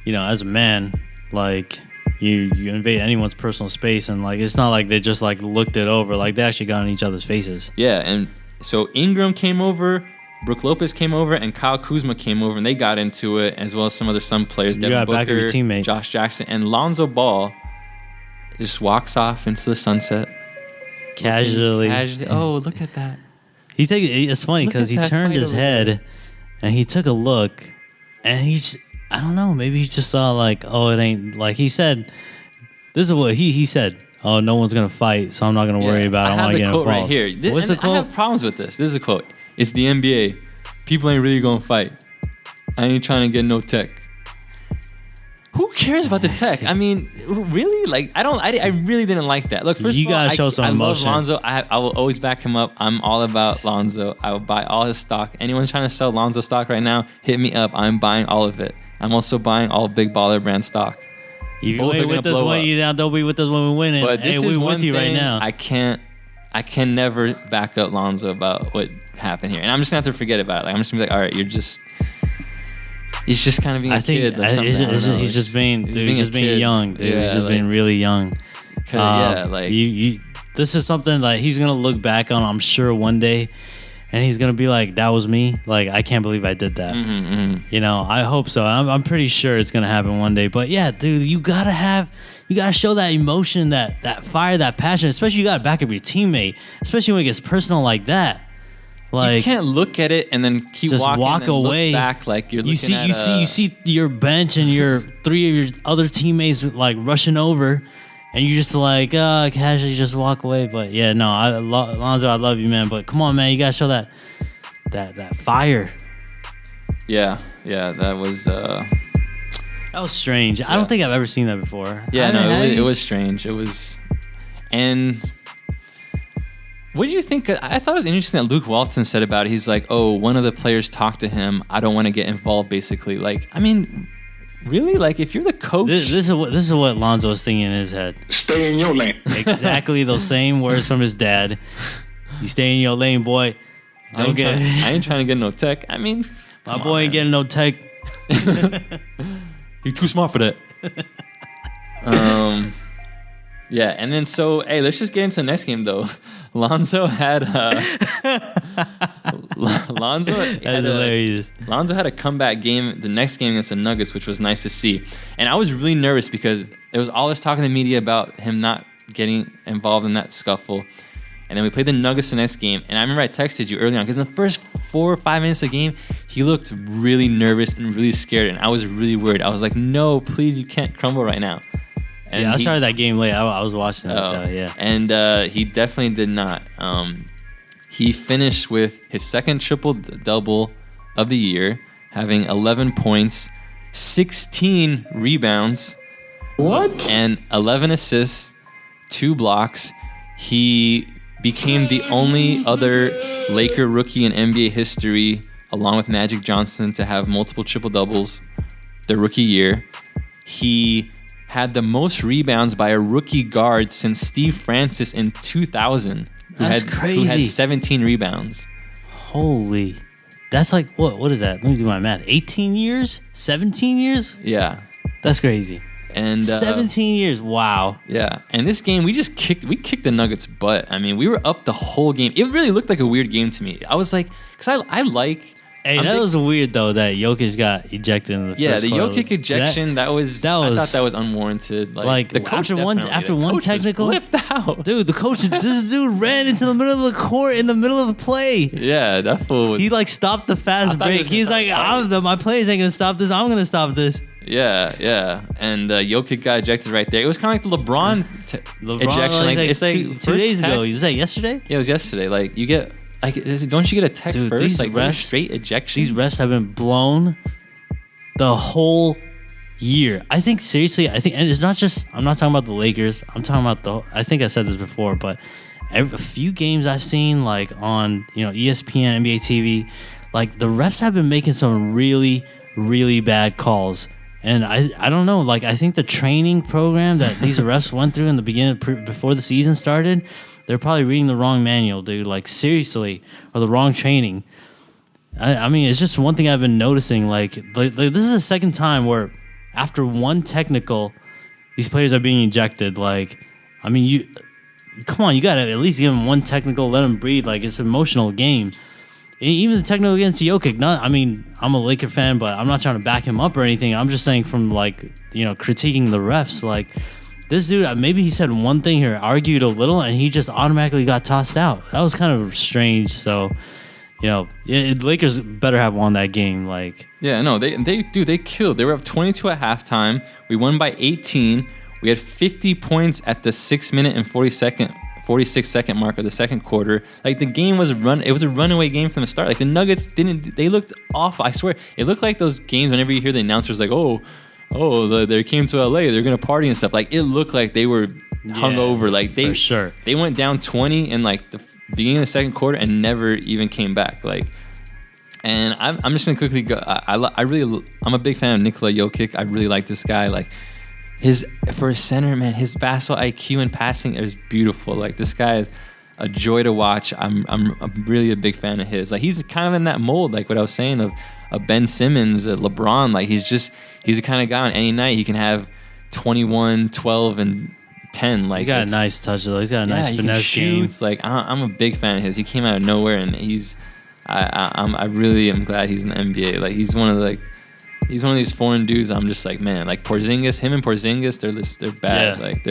as a man, like... You invade anyone's personal space, and like it's not like they just like looked it over. Like, they actually got in each other's faces. Yeah, and so Ingram came over, Brook Lopez came over, and Kyle Kuzma came over, and they got into it, as well as some other Sun players. Devin Booker, back of your teammate. Josh Jackson, and Lonzo Ball. just walks off into the sunset. Casually. Oh, look at that. It's funny Look because at he that turned fight his over head there. and he took a look and I don't know, maybe he just saw like, oh, it ain't like he said. This is what he said. Oh, no one's gonna fight, so I'm not gonna worry about it. I I'm have not the getting quote involved. right here. What's the I quote? have problems with this. This is a quote. It's the NBA. People ain't really gonna fight. I ain't trying to get no tech. Who cares about the tech? I mean, really? Like, I really didn't like that. Look, first You of all, gotta show some I emotion. love Lonzo. I will always back him up. I'm all about Lonzo. I will buy all his stock. Anyone trying to sell Lonzo stock right now, hit me up. I'm buying all of it. I'm also buying all Big Baller brand stock. If you Both are ain't gonna with us blow when up. you down, don't be with us when we winning. But Hey, this we is one with you right thing now. I can never back up Lonzo about what happened here, and I'm just gonna have to forget about it. Like, I'm just gonna be like, all right, he's just kind of being a kid or something. He's just being young, dude. Yeah, he's just like, being really young. like you. This is something like he's gonna look back on, I'm sure, one day, and he's gonna be like, "That was me." Like, I can't believe I did that. You know, I hope so. I'm pretty sure it's gonna happen one day. But yeah, dude, you gotta show that emotion, that fire, that passion. Especially you gotta back up your teammate, especially when it gets personal like that. Like, you can't look at it and then keep just walking walk and away. look back like you're you looking at you see your bench and your three of your other teammates like rushing over, and you just like casually just walk away. But yeah, no, Lonzo, I love you, man. But come on, man, you gotta show that fire. Yeah, that was That was strange. I don't think I've ever seen that before. yeah, no, it was strange. It was, and what do you think? I thought it was interesting that Luke Walton said about it. He's like, oh, one of the players talked to him. I don't want to get involved, basically. Like, I mean, really? Like, if you're the coach... This is what Lonzo was thinking in his head. Stay in your lane. Exactly those same words from his dad. You stay in your lane, boy. I ain't trying to get no tech. I mean, My boy ain't getting no tech. You're too smart for that. Yeah, and then so, hey, let's just get into the next game, though. Lonzo had hilarious. Lonzo had a comeback game the next game against the Nuggets, which was nice to see. And I was really nervous because there was all this talk in the media about him not getting involved in that scuffle. And then we played the Nuggets the next game. And I remember I texted you early on because in the first 4 or 5 minutes of the game, he looked really nervous and really scared. And I was really worried. I was like, no, please, you can't crumble right now. And I started that game late. I was watching it. Yeah. And he definitely did not. He finished with his second triple-double of the year, having 11 points, 16 rebounds. What? And 11 assists, 2 blocks. He became the only other Laker rookie in NBA history, along with Magic Johnson, to have multiple triple-doubles their rookie year. He had the most rebounds by a rookie guard since Steve Francis in 2000. Who That's had 17 rebounds. Holy. That's like, what is that? Let me do my math. 18 years? 17 years? Yeah. That's crazy. And 17 years. Wow. Yeah. And this game, we kicked the Nuggets' butt. I mean, we were up the whole game. It really looked like a weird game to me. I was like, because I like... Hey, that was weird though that Jokic got ejected in the first the quarter. Jokic ejection that was I thought that was unwarranted. Like the coach after one technical, flipped out. Dude, this dude ran into the middle of the court in the middle of the play. Yeah, that fool. He like stopped the fast break. He's like, my players ain't gonna stop this. I'm gonna stop this. Yeah, and Jokic got ejected right there. It was kind of like the LeBron ejection. Like it's like 2 days ago. You say yesterday? Yeah, it was yesterday. Like you get. Like, don't you get a tech first? These like refs, straight ejection. These refs have been blown the whole year. I think seriously. And it's not just. I'm not talking about the Lakers. I'm talking about I think I said this before, but a few games I've seen like on ESPN, NBA TV, like the refs have been making some really, really bad calls. And I don't know. Like I think the training program that these refs went through in the beginning before the season started. They're probably reading the wrong manual, dude. Like, seriously. Or the wrong training. I mean, it's just one thing I've been noticing. Like, this is the second time where after one technical, these players are being ejected. Like, I mean, come on, you got to at least give them one technical, let them breathe. Like, it's an emotional game. Even the technical against Jokic, I'm a Laker fan, but I'm not trying to back him up or anything. I'm just saying from, like, critiquing the refs. Like, this dude, maybe he said one thing here, argued a little, and he just automatically got tossed out. That was kind of strange. So, Lakers better have won that game. Like, yeah, no, they killed. They were up 22 at halftime. We won by 18. We had 50 points at the 6 minute and 46 second mark of the second quarter. Like, the game was it was a runaway game from the start. Like, the Nuggets they looked awful. I swear, it looked like those games whenever you hear the announcers like, they came to LA, they're gonna party and stuff. Like, it looked like they were hungover. Like, for sure. They went down 20 in like the beginning of the second quarter and never even came back. Like, and I'm just gonna quickly go. I'm a big fan of Nikola Jokic. I really like this guy. Like, for a center, man, his basketball IQ and passing is beautiful. Like, this guy is a joy to watch. I'm really a big fan of his. Like, he's kind of in that mold, like what I was saying of Ben Simmons, LeBron. Like, he's the kind of guy on any night he can have 21, 12, and 10. Like, he's got a nice touch though. He's got a nice finesse game. Like, I'm a big fan of his. He came out of nowhere, and I really am glad he's in the NBA. Like, he's one of these foreign dudes. I'm just like, man, like him and Porzingis, they're bad. Yeah. Like,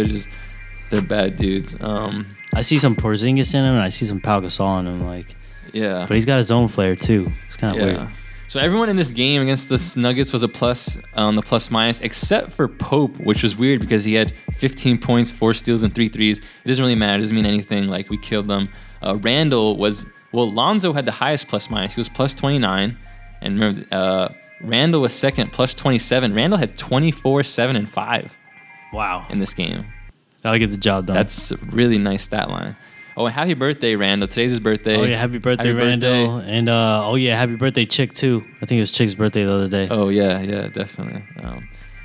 they're bad dudes. I see some Porzingis in him, and I see some Pau Gasol in him. Like, yeah, but he's got his own flair too. It's kind of weird. So everyone in this game against the Nuggets was a plus on the plus minus, except for Pope, which was weird because he had 15 points, 4 steals, and 3 threes. It doesn't really matter. It doesn't mean anything. Like, we killed them. Lonzo had the highest plus minus. He was plus 29. And remember, Randall was second, plus 27. Randall had 24, 7, and 5. Wow. In this game. That'll get the job done. That's a really nice stat line. Oh, and happy birthday, Randall. Today's his birthday. Oh, yeah, happy birthday, Randall. And, happy birthday, Chick, too. I think it was Chick's birthday the other day. Oh, yeah, definitely.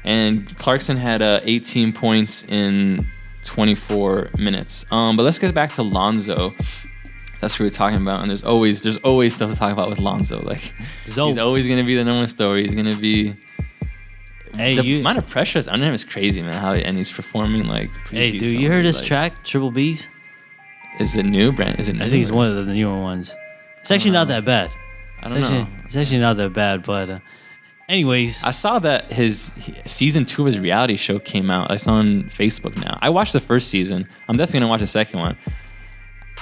And Clarkson had 18 points in 24 minutes. But let's get back to Lonzo. That's what we were talking about. And there's always stuff to talk about with Lonzo. Like, he's always going to be the number one story. He's going to be... the amount of pressure that's under him is crazy, man. And he's performing like... Hey, dude, you heard his track, Triple B's? Is it new, Brent? Is it new? I think it's one of the newer ones. It's actually not that bad. I don't know. It's actually not that bad, but anyways. I saw that his season 2 of his reality show came out. It's on Facebook now. I watched the first season. I'm definitely going to watch the second one.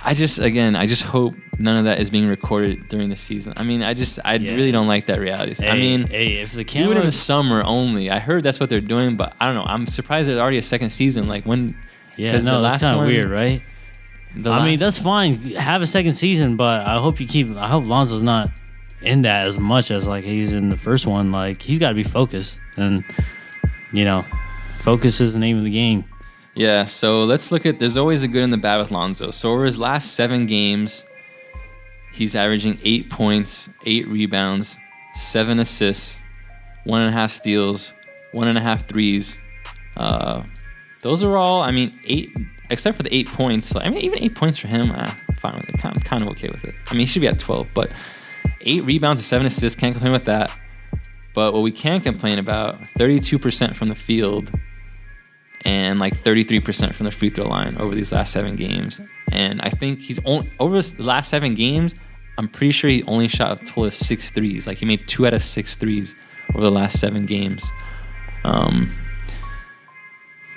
I just hope none of that is being recorded during the season. I mean, I really don't like that reality. If the camera... do it in the summer only. I heard that's what they're doing, but I don't know. I'm surprised there's already a second season. Like, when... Yeah, no, that's kind of weird, right? I mean, that's fine. Have a second season, but I hope Lonzo's not in that as much as like he's in the first one. Like, he's got to be focused, and focus is the name of the game. Yeah. So let's look at. There's always the good and the bad with Lonzo. So over his last 7 games, he's averaging 8 points, 8 rebounds, 7 assists, 1.5 steals, 1.5 threes. Those are all. I mean, 8. Except for the 8 points. I mean, even 8 points for him, I'm fine with it. I'm kind of okay with it. I mean, he should be at 12, but 8 rebounds and 7 assists, can't complain with that. But what we can complain about, 32% from the field and like 33% from the free throw line over these last 7 games. And I think over the last 7 games, I'm pretty sure he only shot a total of 6 threes. Like, he made 2 out of 6 threes over the last 7 games.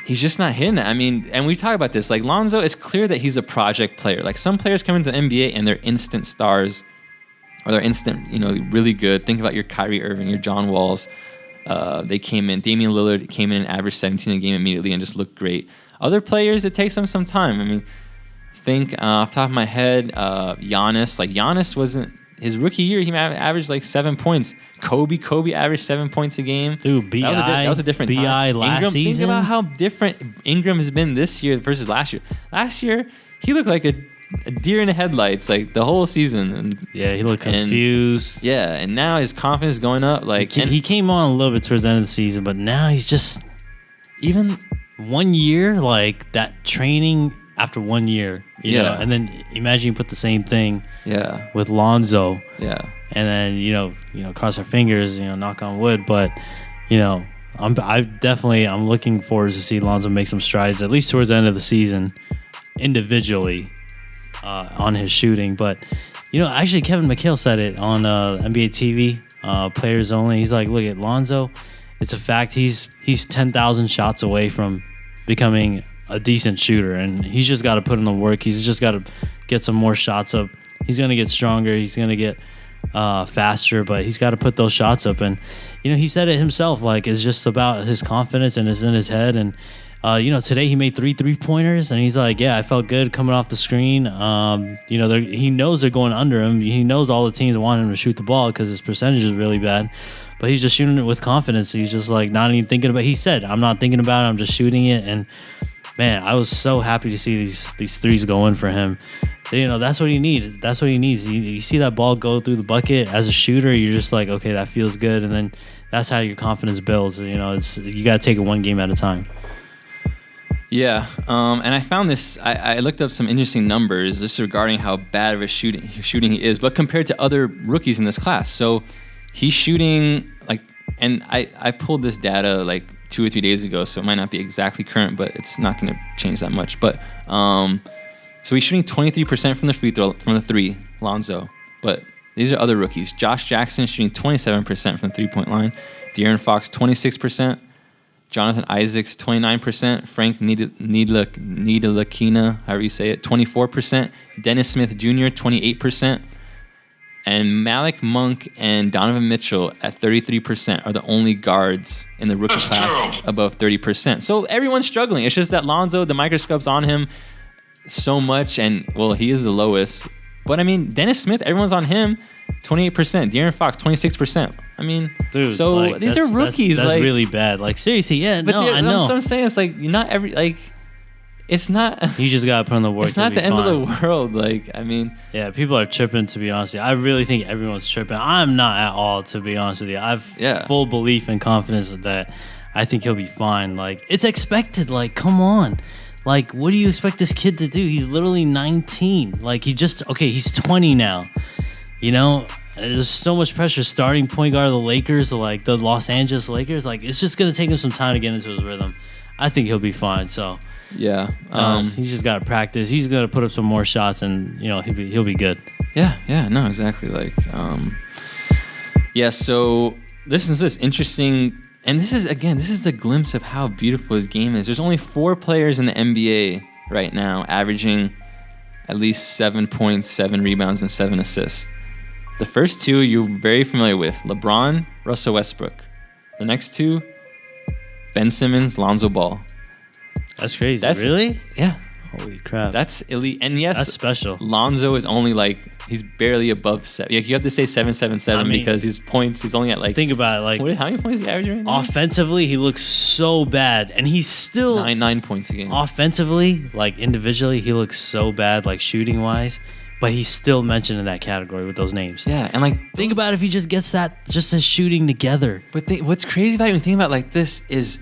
He's just not hitting it. I mean, and we talk about this. Like, Lonzo, it's clear that he's a project player. Like, some players come into the NBA and they're instant stars, or they're instant, really good. Think about your Kyrie Irving, your John Walls. They came in. Damian Lillard came in and averaged 17 a game immediately and just looked great. Other players, it takes them some time. I mean, think off the top of my head, Giannis. Like, Giannis wasn't... His rookie year, he averaged like 7 points. Kobe averaged 7 points a game. Dude, that was a different time. B.I. last season. Think about how different Ingram has been this year versus last year. Last year, he looked like a deer in the headlights like the whole season. And, he looked confused. And now his confidence is going up. Like, he came on a little bit towards the end of the season, but now he's just... Even 1 year, like that training... After 1 year, you know, and then imagine you put the same thing, with Lonzo, and then cross our fingers, knock on wood. But I'm looking forward to see Lonzo make some strides, at least towards the end of the season, individually, on his shooting. But actually, Kevin McHale said it on NBA TV, Players Only. He's like, look at Lonzo. It's a fact. He's 10,000 shots away from becoming a decent shooter, and he's just got to put in the work. He's just got to get some more shots up. He's going to get stronger. He's going to get faster, but he's got to put those shots up. And, he said it himself, like, it's just about his confidence and it's in his head. And, today he made 3 3-pointers, and he's like, yeah, I felt good coming off the screen. He knows they're going under him. He knows all the teams want him to shoot the ball because his percentage is really bad. But he's just shooting it with confidence. He's just like not even thinking about it. He said, I'm not thinking about it. I'm just shooting it. And, man, I was so happy to see these threes going for him. That's what he needs. That's what he needs. You see that ball go through the bucket as a shooter, you're just like, okay, that feels good. And then that's how your confidence builds. You got to take it one game at a time. Yeah, and I found this. I looked up some interesting numbers just regarding how bad of a shooting he is, but compared to other rookies in this class. So he's shooting and I pulled this data 2 or 3 days ago, so it might not be exactly current, but it's not going to change that much. But so he's shooting 23% from the free throw from the three, Lonzo. But these are other rookies. Josh Jackson shooting 27% from the 3-point line. De'Aaron Fox 26%. Jonathan Isaacs, 29%. Frank Ntilikina, however you say it, 24%. Dennis Smith Jr., 28%. And Malik Monk and Donovan Mitchell at 33% are the only guards in the rookie class above 30%. So everyone's struggling. It's just that Lonzo, the microscope's on him so much, and, well, he is the lowest. But, I mean, Dennis Smith, everyone's on him, 28%. De'Aaron Fox, 26%. I mean, dude, so these are rookies. That's really bad. Seriously, yeah, but I know. So I'm saying it's not every, it's not... You just got to put in the work. It's not the end of the world. Yeah, people are tripping, to be honest with you. I really think everyone's tripping. I'm not at all, to be honest with you. I've full belief and confidence that I think he'll be fine. It's expected. Come on. What do you expect this kid to do? He's literally 19. He's 20 now. There's so much pressure starting point guard of the Lakers, the Los Angeles Lakers. It's just going to take him some time to get into his rhythm. I think he'll be fine. So, yeah. He's just got to practice. He's going to put up some more shots, and, he'll be good. Yeah. No, exactly. So this is this interesting... And this is the glimpse of how beautiful his game is. There's only 4 players in the NBA right now averaging at least 7 points, 7 rebounds, and 7 assists. The first 2 you're very familiar with, LeBron, Russell Westbrook. The next 2, Ben Simmons, Lonzo Ball. That's crazy. Really? Yeah. Holy crap. That's elite. And yes, that's special. Lonzo is only he's barely above 7. You have to say 777 because his points, he's only at think about it, how many points is he averaging right now? Offensively, he looks so bad, and he's still 9 points a game. Offensively, individually, he looks so bad, shooting wise, but he's still mentioned in that category with those names. Yeah, and think about if he just gets his shooting together. But what's crazy about it when you think about this is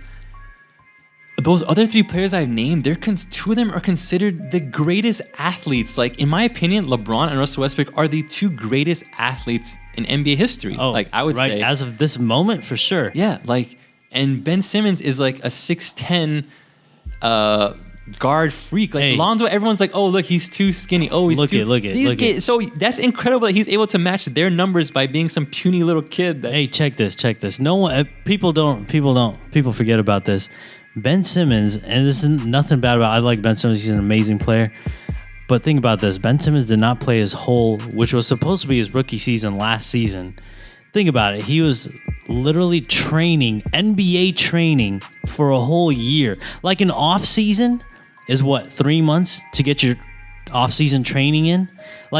those other 3 players I've named, 2 of them are considered the greatest athletes. In my opinion, LeBron and Russell Westbrook are the 2 greatest athletes in NBA history. Oh, I would say. As of this moment, for sure. Yeah, and Ben Simmons is a 6'10" guard freak. Lonzo, everyone's oh, look, he's too skinny. Oh, he's too... Look it. So that's incredible that he's able to match their numbers by being some puny little kid. Hey, check this. No one, people forget about this. Ben Simmons, and this is nothing bad about it. I like Ben Simmons. He's an amazing player. But think about this. Ben Simmons did not play his whole, which was supposed to be his rookie season last season. Think about it. He was literally training, NBA training, for a whole year. An off season is 3 months to get your off season training in?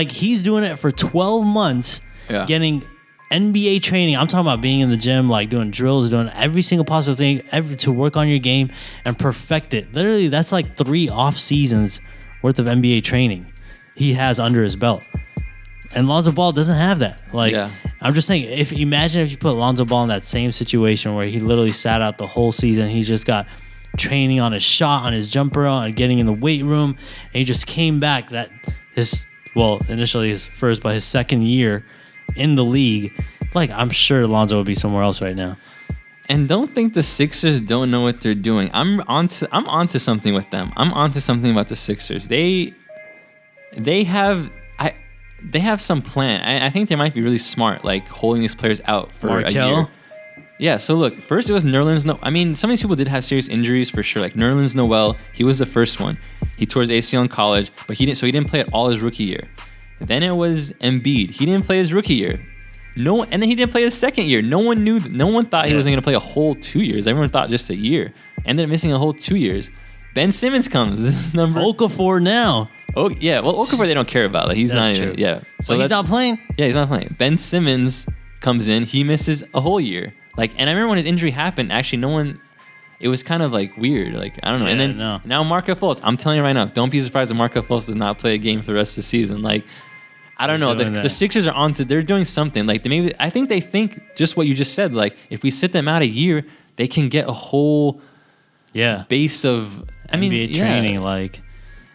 He's doing it for 12 months, getting NBA training. I'm talking about being in the gym, doing drills, doing every single possible thing to work on your game and perfect it. Literally, that's 3 off seasons worth of NBA training he has under his belt. And Lonzo Ball doesn't have that. I'm just saying, imagine if you put Lonzo Ball in that same situation where he literally sat out the whole season. He just got training on his shot, on his jumper, on getting in the weight room, and he just came back. Initially his first, but his second year in the league, I'm sure Lonzo would be somewhere else right now. And don't think the Sixers don't know what they're doing. I'm onto something with them. I'm onto something about the Sixers. They have some plan. I think they might be really smart, holding these players out for a year. Yeah, so look, first it was Nerlens Noel. I mean, some of these people did have serious injuries for sure. Like Nerlens Noel, he was the first one. He tore his ACL in college, but he didn't play at all his rookie year. Then it was Embiid. He didn't play his rookie year. And then he didn't play his second year. No one thought he wasn't going to play a whole 2 years. Everyone thought just a year. Ended up missing a whole 2 years. Ben Simmons comes. This is number Okafor now. Oh yeah, well Okafor they don't care about. Like he's That's not even, true. yeah. So he's not playing? Yeah, he's not playing. Ben Simmons comes in. He misses a whole year. Like, and I remember when his injury happened. Actually, it was kind of like weird. Like I don't know. Yeah, and then now Markelle Fultz. I'm telling you right now, don't be surprised if Markelle Fultz does not play a game for the rest of the season. Like. I don't know. The Sixers are onto. They're doing something. Like I think they think just what you just said. Like if we sit them out a year, they can get a whole base of NBA training. Like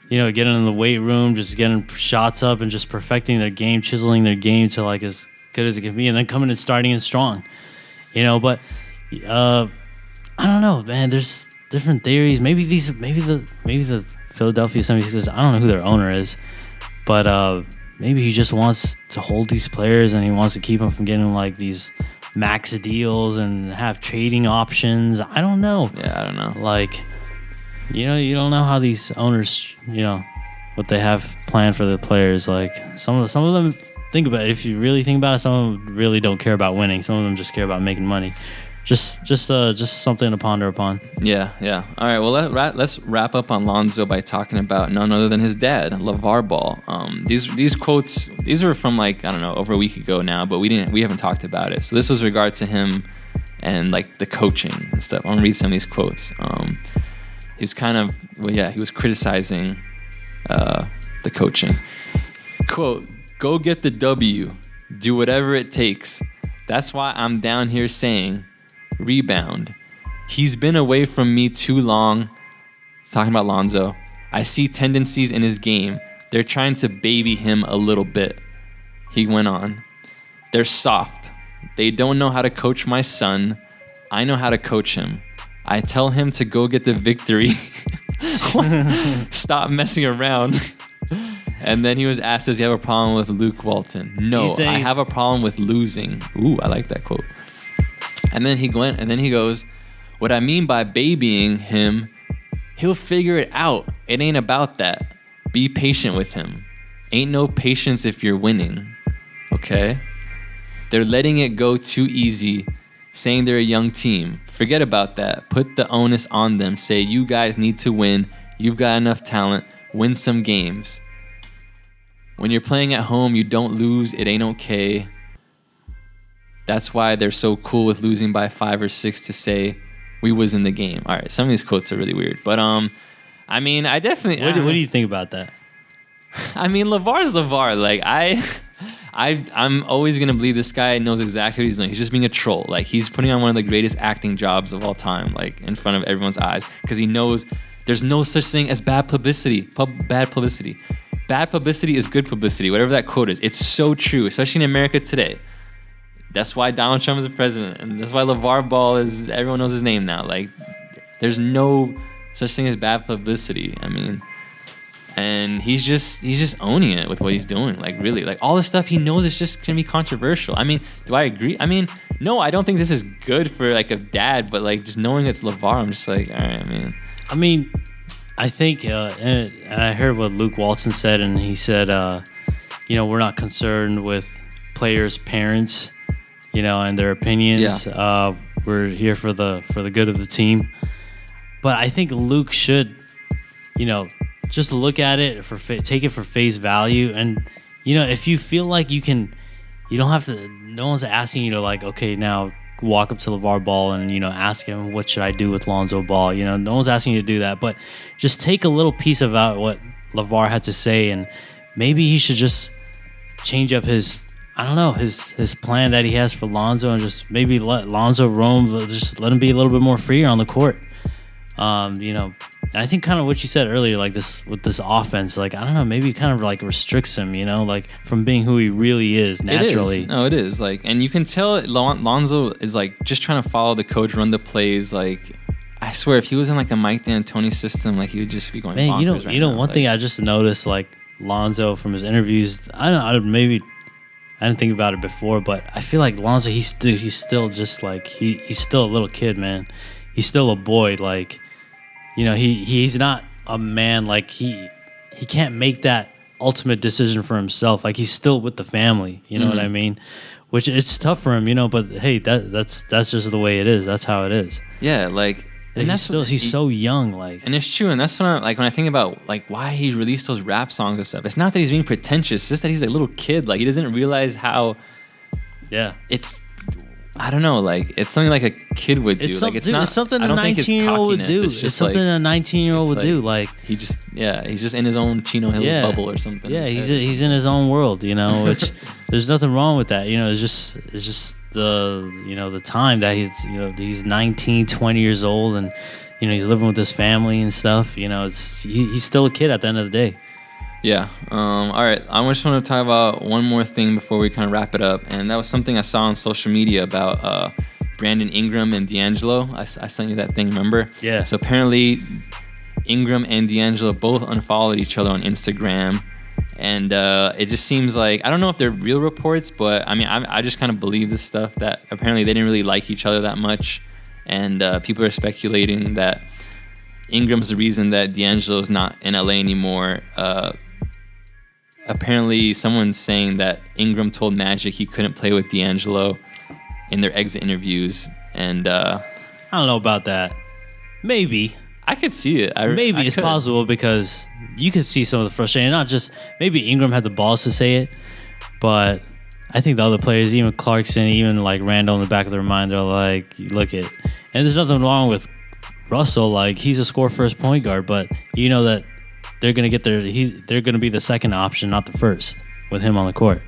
getting in the weight room, just getting shots up, and just perfecting their game, chiseling their game to like as good as it can be, and then coming and starting in strong. But I don't know, man. There's different theories. Maybe the Philadelphia 76ers. I don't know who their owner is, but. Maybe he just wants to hold these players and he wants to keep them from getting like these max deals and have trading options. I don't know. Yeah, I don't know. Like, you don't know how these owners, what they have planned for the players. Like some of them think about it. If you really think about it, some of them really don't care about winning. Some of them just care about making money. Just something to ponder upon. Yeah. All right. Well, let's wrap up on Lonzo by talking about none other than his dad, LeVar Ball. These quotes, these were from like I don't know over a week ago now, but we haven't talked about it. So this was regard to him and like the coaching and stuff. I'm gonna read some of these quotes. He's he was criticizing the coaching. Quote: "Go get the W. Do whatever it takes. That's why I'm down here saying." Rebound. He's been away from me too long. Talking about Lonzo. I see tendencies in his game. They're trying to baby him a little bit. He went on. They're soft. They don't know how to coach my son. I know how to coach him. I tell him to go get the victory. Stop messing around. And then he was asked, does he have a problem with Luke Walton? No, I have a problem with losing. Ooh, I like that quote. And then he goes, what I mean by babying him, he'll figure it out. It ain't about that. Be patient with him. Ain't no patience if you're winning. Okay? They're letting it go too easy, saying they're a young team. Forget about that. Put the onus on them. Say, you guys need to win. You've got enough talent. Win some games. When you're playing at home, you don't lose. It ain't okay. That's why they're so cool with losing by 5 or 6 to say we was in the game. All right, some of these quotes are really weird, but I mean, I definitely. What do you think about that? I mean, LeVar's LeVar. Like I'm always gonna believe this guy knows exactly what he's doing. He's just being a troll. Like he's putting on one of the greatest acting jobs of all time, like in front of everyone's eyes, because he knows there's no such thing as bad publicity. Bad publicity. Bad publicity is good publicity. Whatever that quote is, it's so true, especially in America today. That's why Donald Trump is the president, and that's why LeVar Ball is. Everyone knows his name now. Like, there's no such thing as bad publicity. I mean, and he's just owning it with what he's doing. Like, really, like all the stuff he knows is just gonna be controversial. I mean, do I agree? I mean, no, I don't think this is good for like a dad. But like, just knowing it's LeVar, I'm just like, all right, I mean, I think, and I heard what Luke Walton said, and he said, we're not concerned with players' parents. And their opinions. Yeah. We're here for the good of the team. But I think Luke should, just look at it take it for face value. And if you feel like you don't have to. No one's asking you to like, okay, now walk up to LeVar Ball and ask him what should I do with Lonzo Ball. No one's asking you to do that. But just take a little piece about what LeVar had to say, and maybe he should just change up his plan that he has for Lonzo, and just maybe let Lonzo roam, just let him be a little bit more freer on the court. And I think kind of what you said earlier, like this with this offense, like I don't know, maybe it kind of like restricts him, like from being who he really is naturally. It is. No, it is like, and you can tell Lonzo is like just trying to follow the coach, run the plays. Like I swear, if he was in like a Mike D'Antoni system, like he would just be going. Man, bonkers one thing I just noticed, like Lonzo from his interviews, I don't know, maybe I didn't think about it before, but I feel like Lonzo, he's still just like he's still a little kid, man. He's still a boy. Like, you know, he's not a man. Like he can't make that ultimate decision for himself. Like he's still with the family. You know what I mean? Which it's tough for him, you know. But hey, that's just the way it is. That's how it is. Yeah, like. And he's so young, like, and it's true, and that's when I think about like why he released those rap songs and stuff. It's not that he's being pretentious; it's just that he's a little kid. Like he doesn't realize how. Yeah. It's, I don't know, like it's something like a kid would do. It's something a 19-year-old would do. It's something a 19-year-old would do. Like he's just in his own Chino Hills bubble or something. Yeah, he's in his own world, you know. Which there's nothing wrong with that, you know. It's just the time that he's 19, 20 years old, and you know he's living with his family and stuff. You know, he's still a kid at the end of the day. Yeah. All right. I just want to talk about one more thing before we kind of wrap it up, and that was something I saw on social media about Brandon Ingram and D'Angelo. I sent you that thing, remember? Yeah. So apparently, Ingram and D'Angelo both unfollowed each other on Instagram. And it just seems like, I don't know if they're real reports, but I mean, I just kind of believe this stuff that apparently they didn't really like each other that much. And people are speculating that Ingram's the reason that D'Angelo's not in LA anymore. Apparently, someone's saying that Ingram told Magic he couldn't play with D'Angelo in their exit interviews. And I don't know about that. Maybe. I could see it. Maybe it's possible because you could see some of the frustration. Not just maybe Ingram had the balls to say it, but I think the other players, even Clarkson, even like Randall in the back of their mind, they're like, look it. And there's nothing wrong with Russell. Like he's a score first point guard, but you know that they're gonna get they're gonna be the second option, not the first, with him on the court.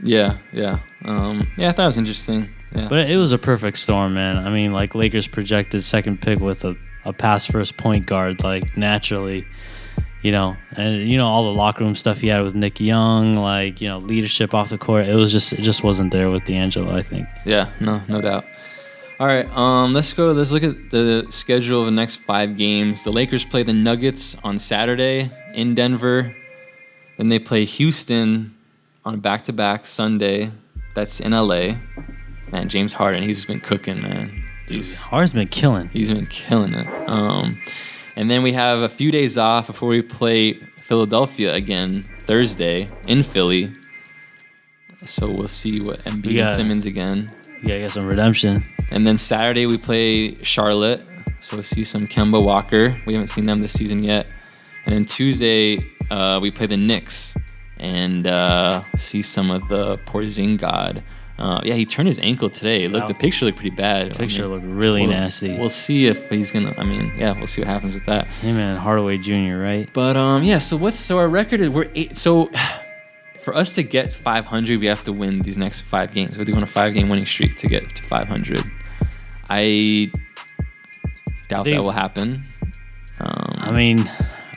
Yeah. I thought it was interesting. Yeah. But it was a perfect storm, man. I mean, like Lakers projected second pick with a pass first point guard, like naturally, you know, and you know all the locker room stuff he had with Nick Young, like, you know, leadership off the court. It just wasn't there with D'Angelo, I think. Yeah, no doubt. All right, let's look at the schedule of the next 5 games. The Lakers play the Nuggets on Saturday in Denver. Then they play Houston on a back-to-back Sunday. That's in LA. Man, James Harden, he's been cooking, man. Harden's been killing. He's been killing it. And then we have a few days off before we play Philadelphia again Thursday in Philly. So we'll see what Embiid and Simmons again. Yeah, get some redemption. And then Saturday we play Charlotte. So we'll see some Kemba Walker. We haven't seen them this season yet. And then Tuesday we play the Knicks and see some of the Porzingis. Yeah, he turned his ankle today. Look, the picture looked pretty bad. The picture looked really nasty. We'll see if he's gonna. We'll see what happens with that. Hey man, Hardaway Jr., right? But so our record is we're 8. So for us to get 500, we have to win these next 5 games. We have to go on a 5-game winning streak to get to 500. I doubt that will happen. I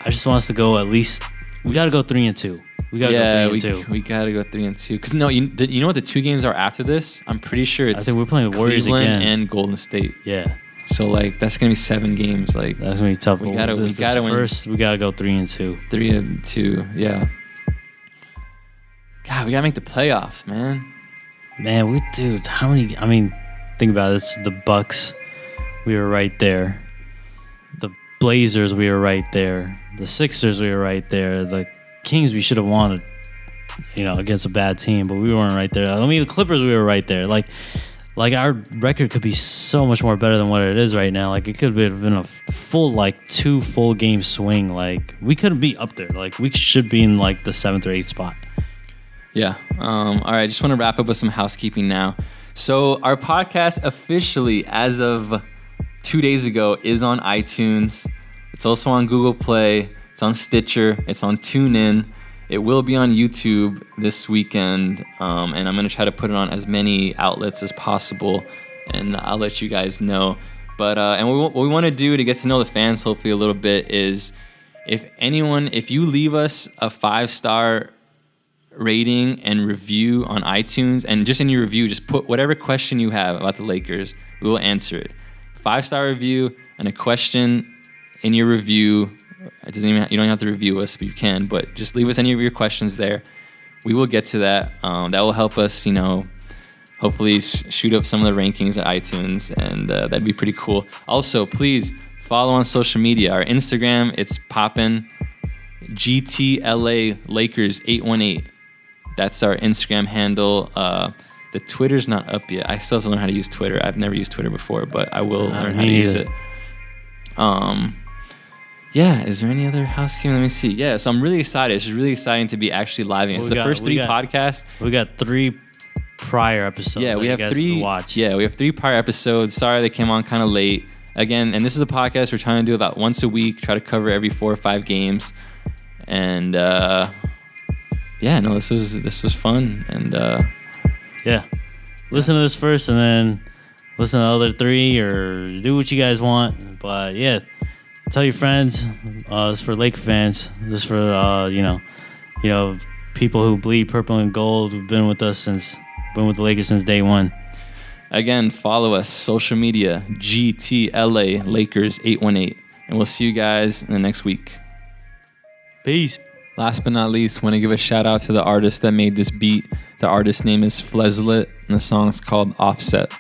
just want us to go at least. We got to go 3-2. We gotta go 3-2. We gotta go 3-2. Because you know what the 2 games are after this? I'm pretty sure it's. I think we're playing the Warriors Cleveland again and Golden State. Yeah. So like that's gonna be 7 games. Like that's gonna be tough. We gotta win. First, we gotta go 3-2. 3-2. Yeah. God, we gotta make the playoffs, man. Man, how many? I mean, think about this: the Bucks, we were right there. The Blazers, we were right there. The Sixers, we were right there. The Kings, we should have won, against a bad team, but we weren't right there. I mean, the Clippers, we were right there. Like our record could be so much more better than what it is right now. Like it could have been a full 2 full game swing. Like we couldn't be up there. Like we should be in like the 7th or 8th spot. Yeah. All right. Just want to wrap up with some housekeeping now. So our podcast officially, as of 2 days ago, is on iTunes. It's also on Google Play. It's on Stitcher. It's on TuneIn. It will be on YouTube this weekend, and I'm going to try to put it on as many outlets as possible, and I'll let you guys know. But and what we want to do to get to know the fans, hopefully a little bit, is if you leave us a 5-star rating and review on iTunes, and just in your review, just put whatever question you have about the Lakers, we will answer it. 5-star review and a question in your review. You don't have to review us, but you can. But just leave us any of your questions there. we will get to that. That will help us, hopefully shoot up some of the rankings at iTunes, and that'd be pretty cool. Also, please follow on social media. Our Instagram, it's poppin' GTLA Lakers 818. That's our Instagram handle. The Twitter's not up yet. I still have to learn how to use Twitter. I've never used Twitter before, but I will learn how to use it. Is there any other housekeeping? Let me see. Yeah, so I'm really excited. It's really exciting to be actually living. It's the first 3 podcasts. We got 3 prior episodes. Yeah, we have 3. Watch. Yeah, we have 3 prior episodes. Sorry they came on kind of late. Again, and this is a podcast we're trying to do about once a week. Try to cover every 4 or 5 games. And this was fun. And listen to this first, and then listen to the other 3, or do what you guys want. But yeah, tell your friends. This is for Laker fans. This is for people who bleed purple and gold, who've been with the Lakers since day one. Again, follow us, social media, GTLA Lakers 818, and we'll see you guys in the next week. Peace. Last but not least, want to give a shout out to the artist that made this beat. The artist's name is Fleslet, and the song's called Offset.